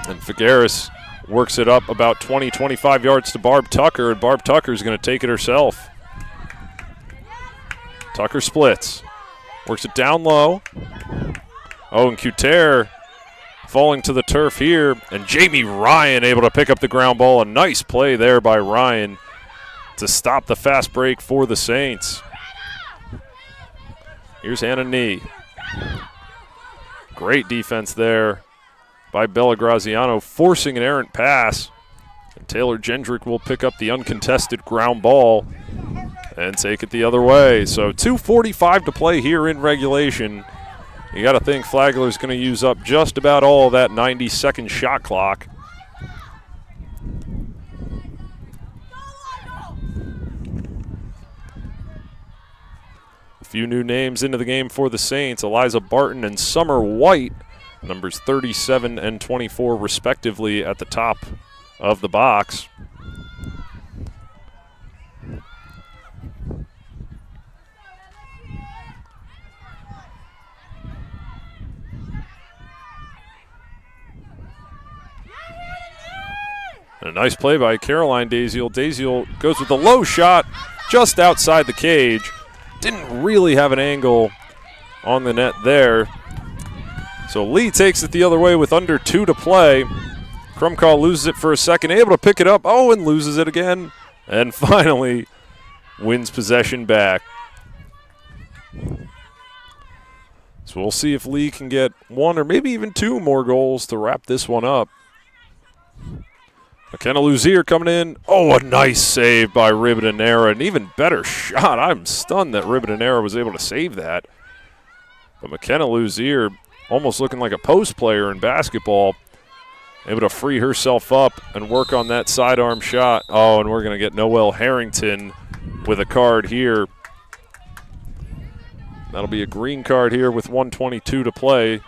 And Figueres works it up about 20, 25 yards to Barb Tucker, and Barb Tucker is going to take it herself. Tucker splits, works it down low. Oh, and Couture falling to the turf here, and Jamie Ryan able to pick up the ground ball. A nice play there by Ryan to stop the fast break for the Saints. Here's Hannah Nee. Great defense there by Bella Graziano, forcing an errant pass. And Taylor Gendrick will pick up the uncontested ground ball and take it the other way. So 2:45 to play here in regulation. You got to think Flagler's going to use up just about all of that 90-second shot clock. A few new names into the game for the Saints. Eliza Barton and Summer White, numbers 37 and 24 respectively at the top of the box. And a nice play by Caroline Daziel. Daziel goes with the low shot just outside the cage. Didn't really have an angle on the net there. So Lee takes it the other way with under 2 to play. Krumkall loses it for a second, able to pick it up. Oh, and loses it again. And finally wins possession back. So we'll see if Lee can get 1 or maybe even 2 more goals to wrap this one up. McKenna Luzier coming in. Oh, a nice save by Ribadenera. An even better shot. I'm stunned that Ribadenera was able to save that. But McKenna Luzier almost looking like a post player in basketball. Able to free herself up and work on that sidearm shot. Oh, and we're going to get Noelle Harrington with a card here. That'll be a green card here with 1:22 to play.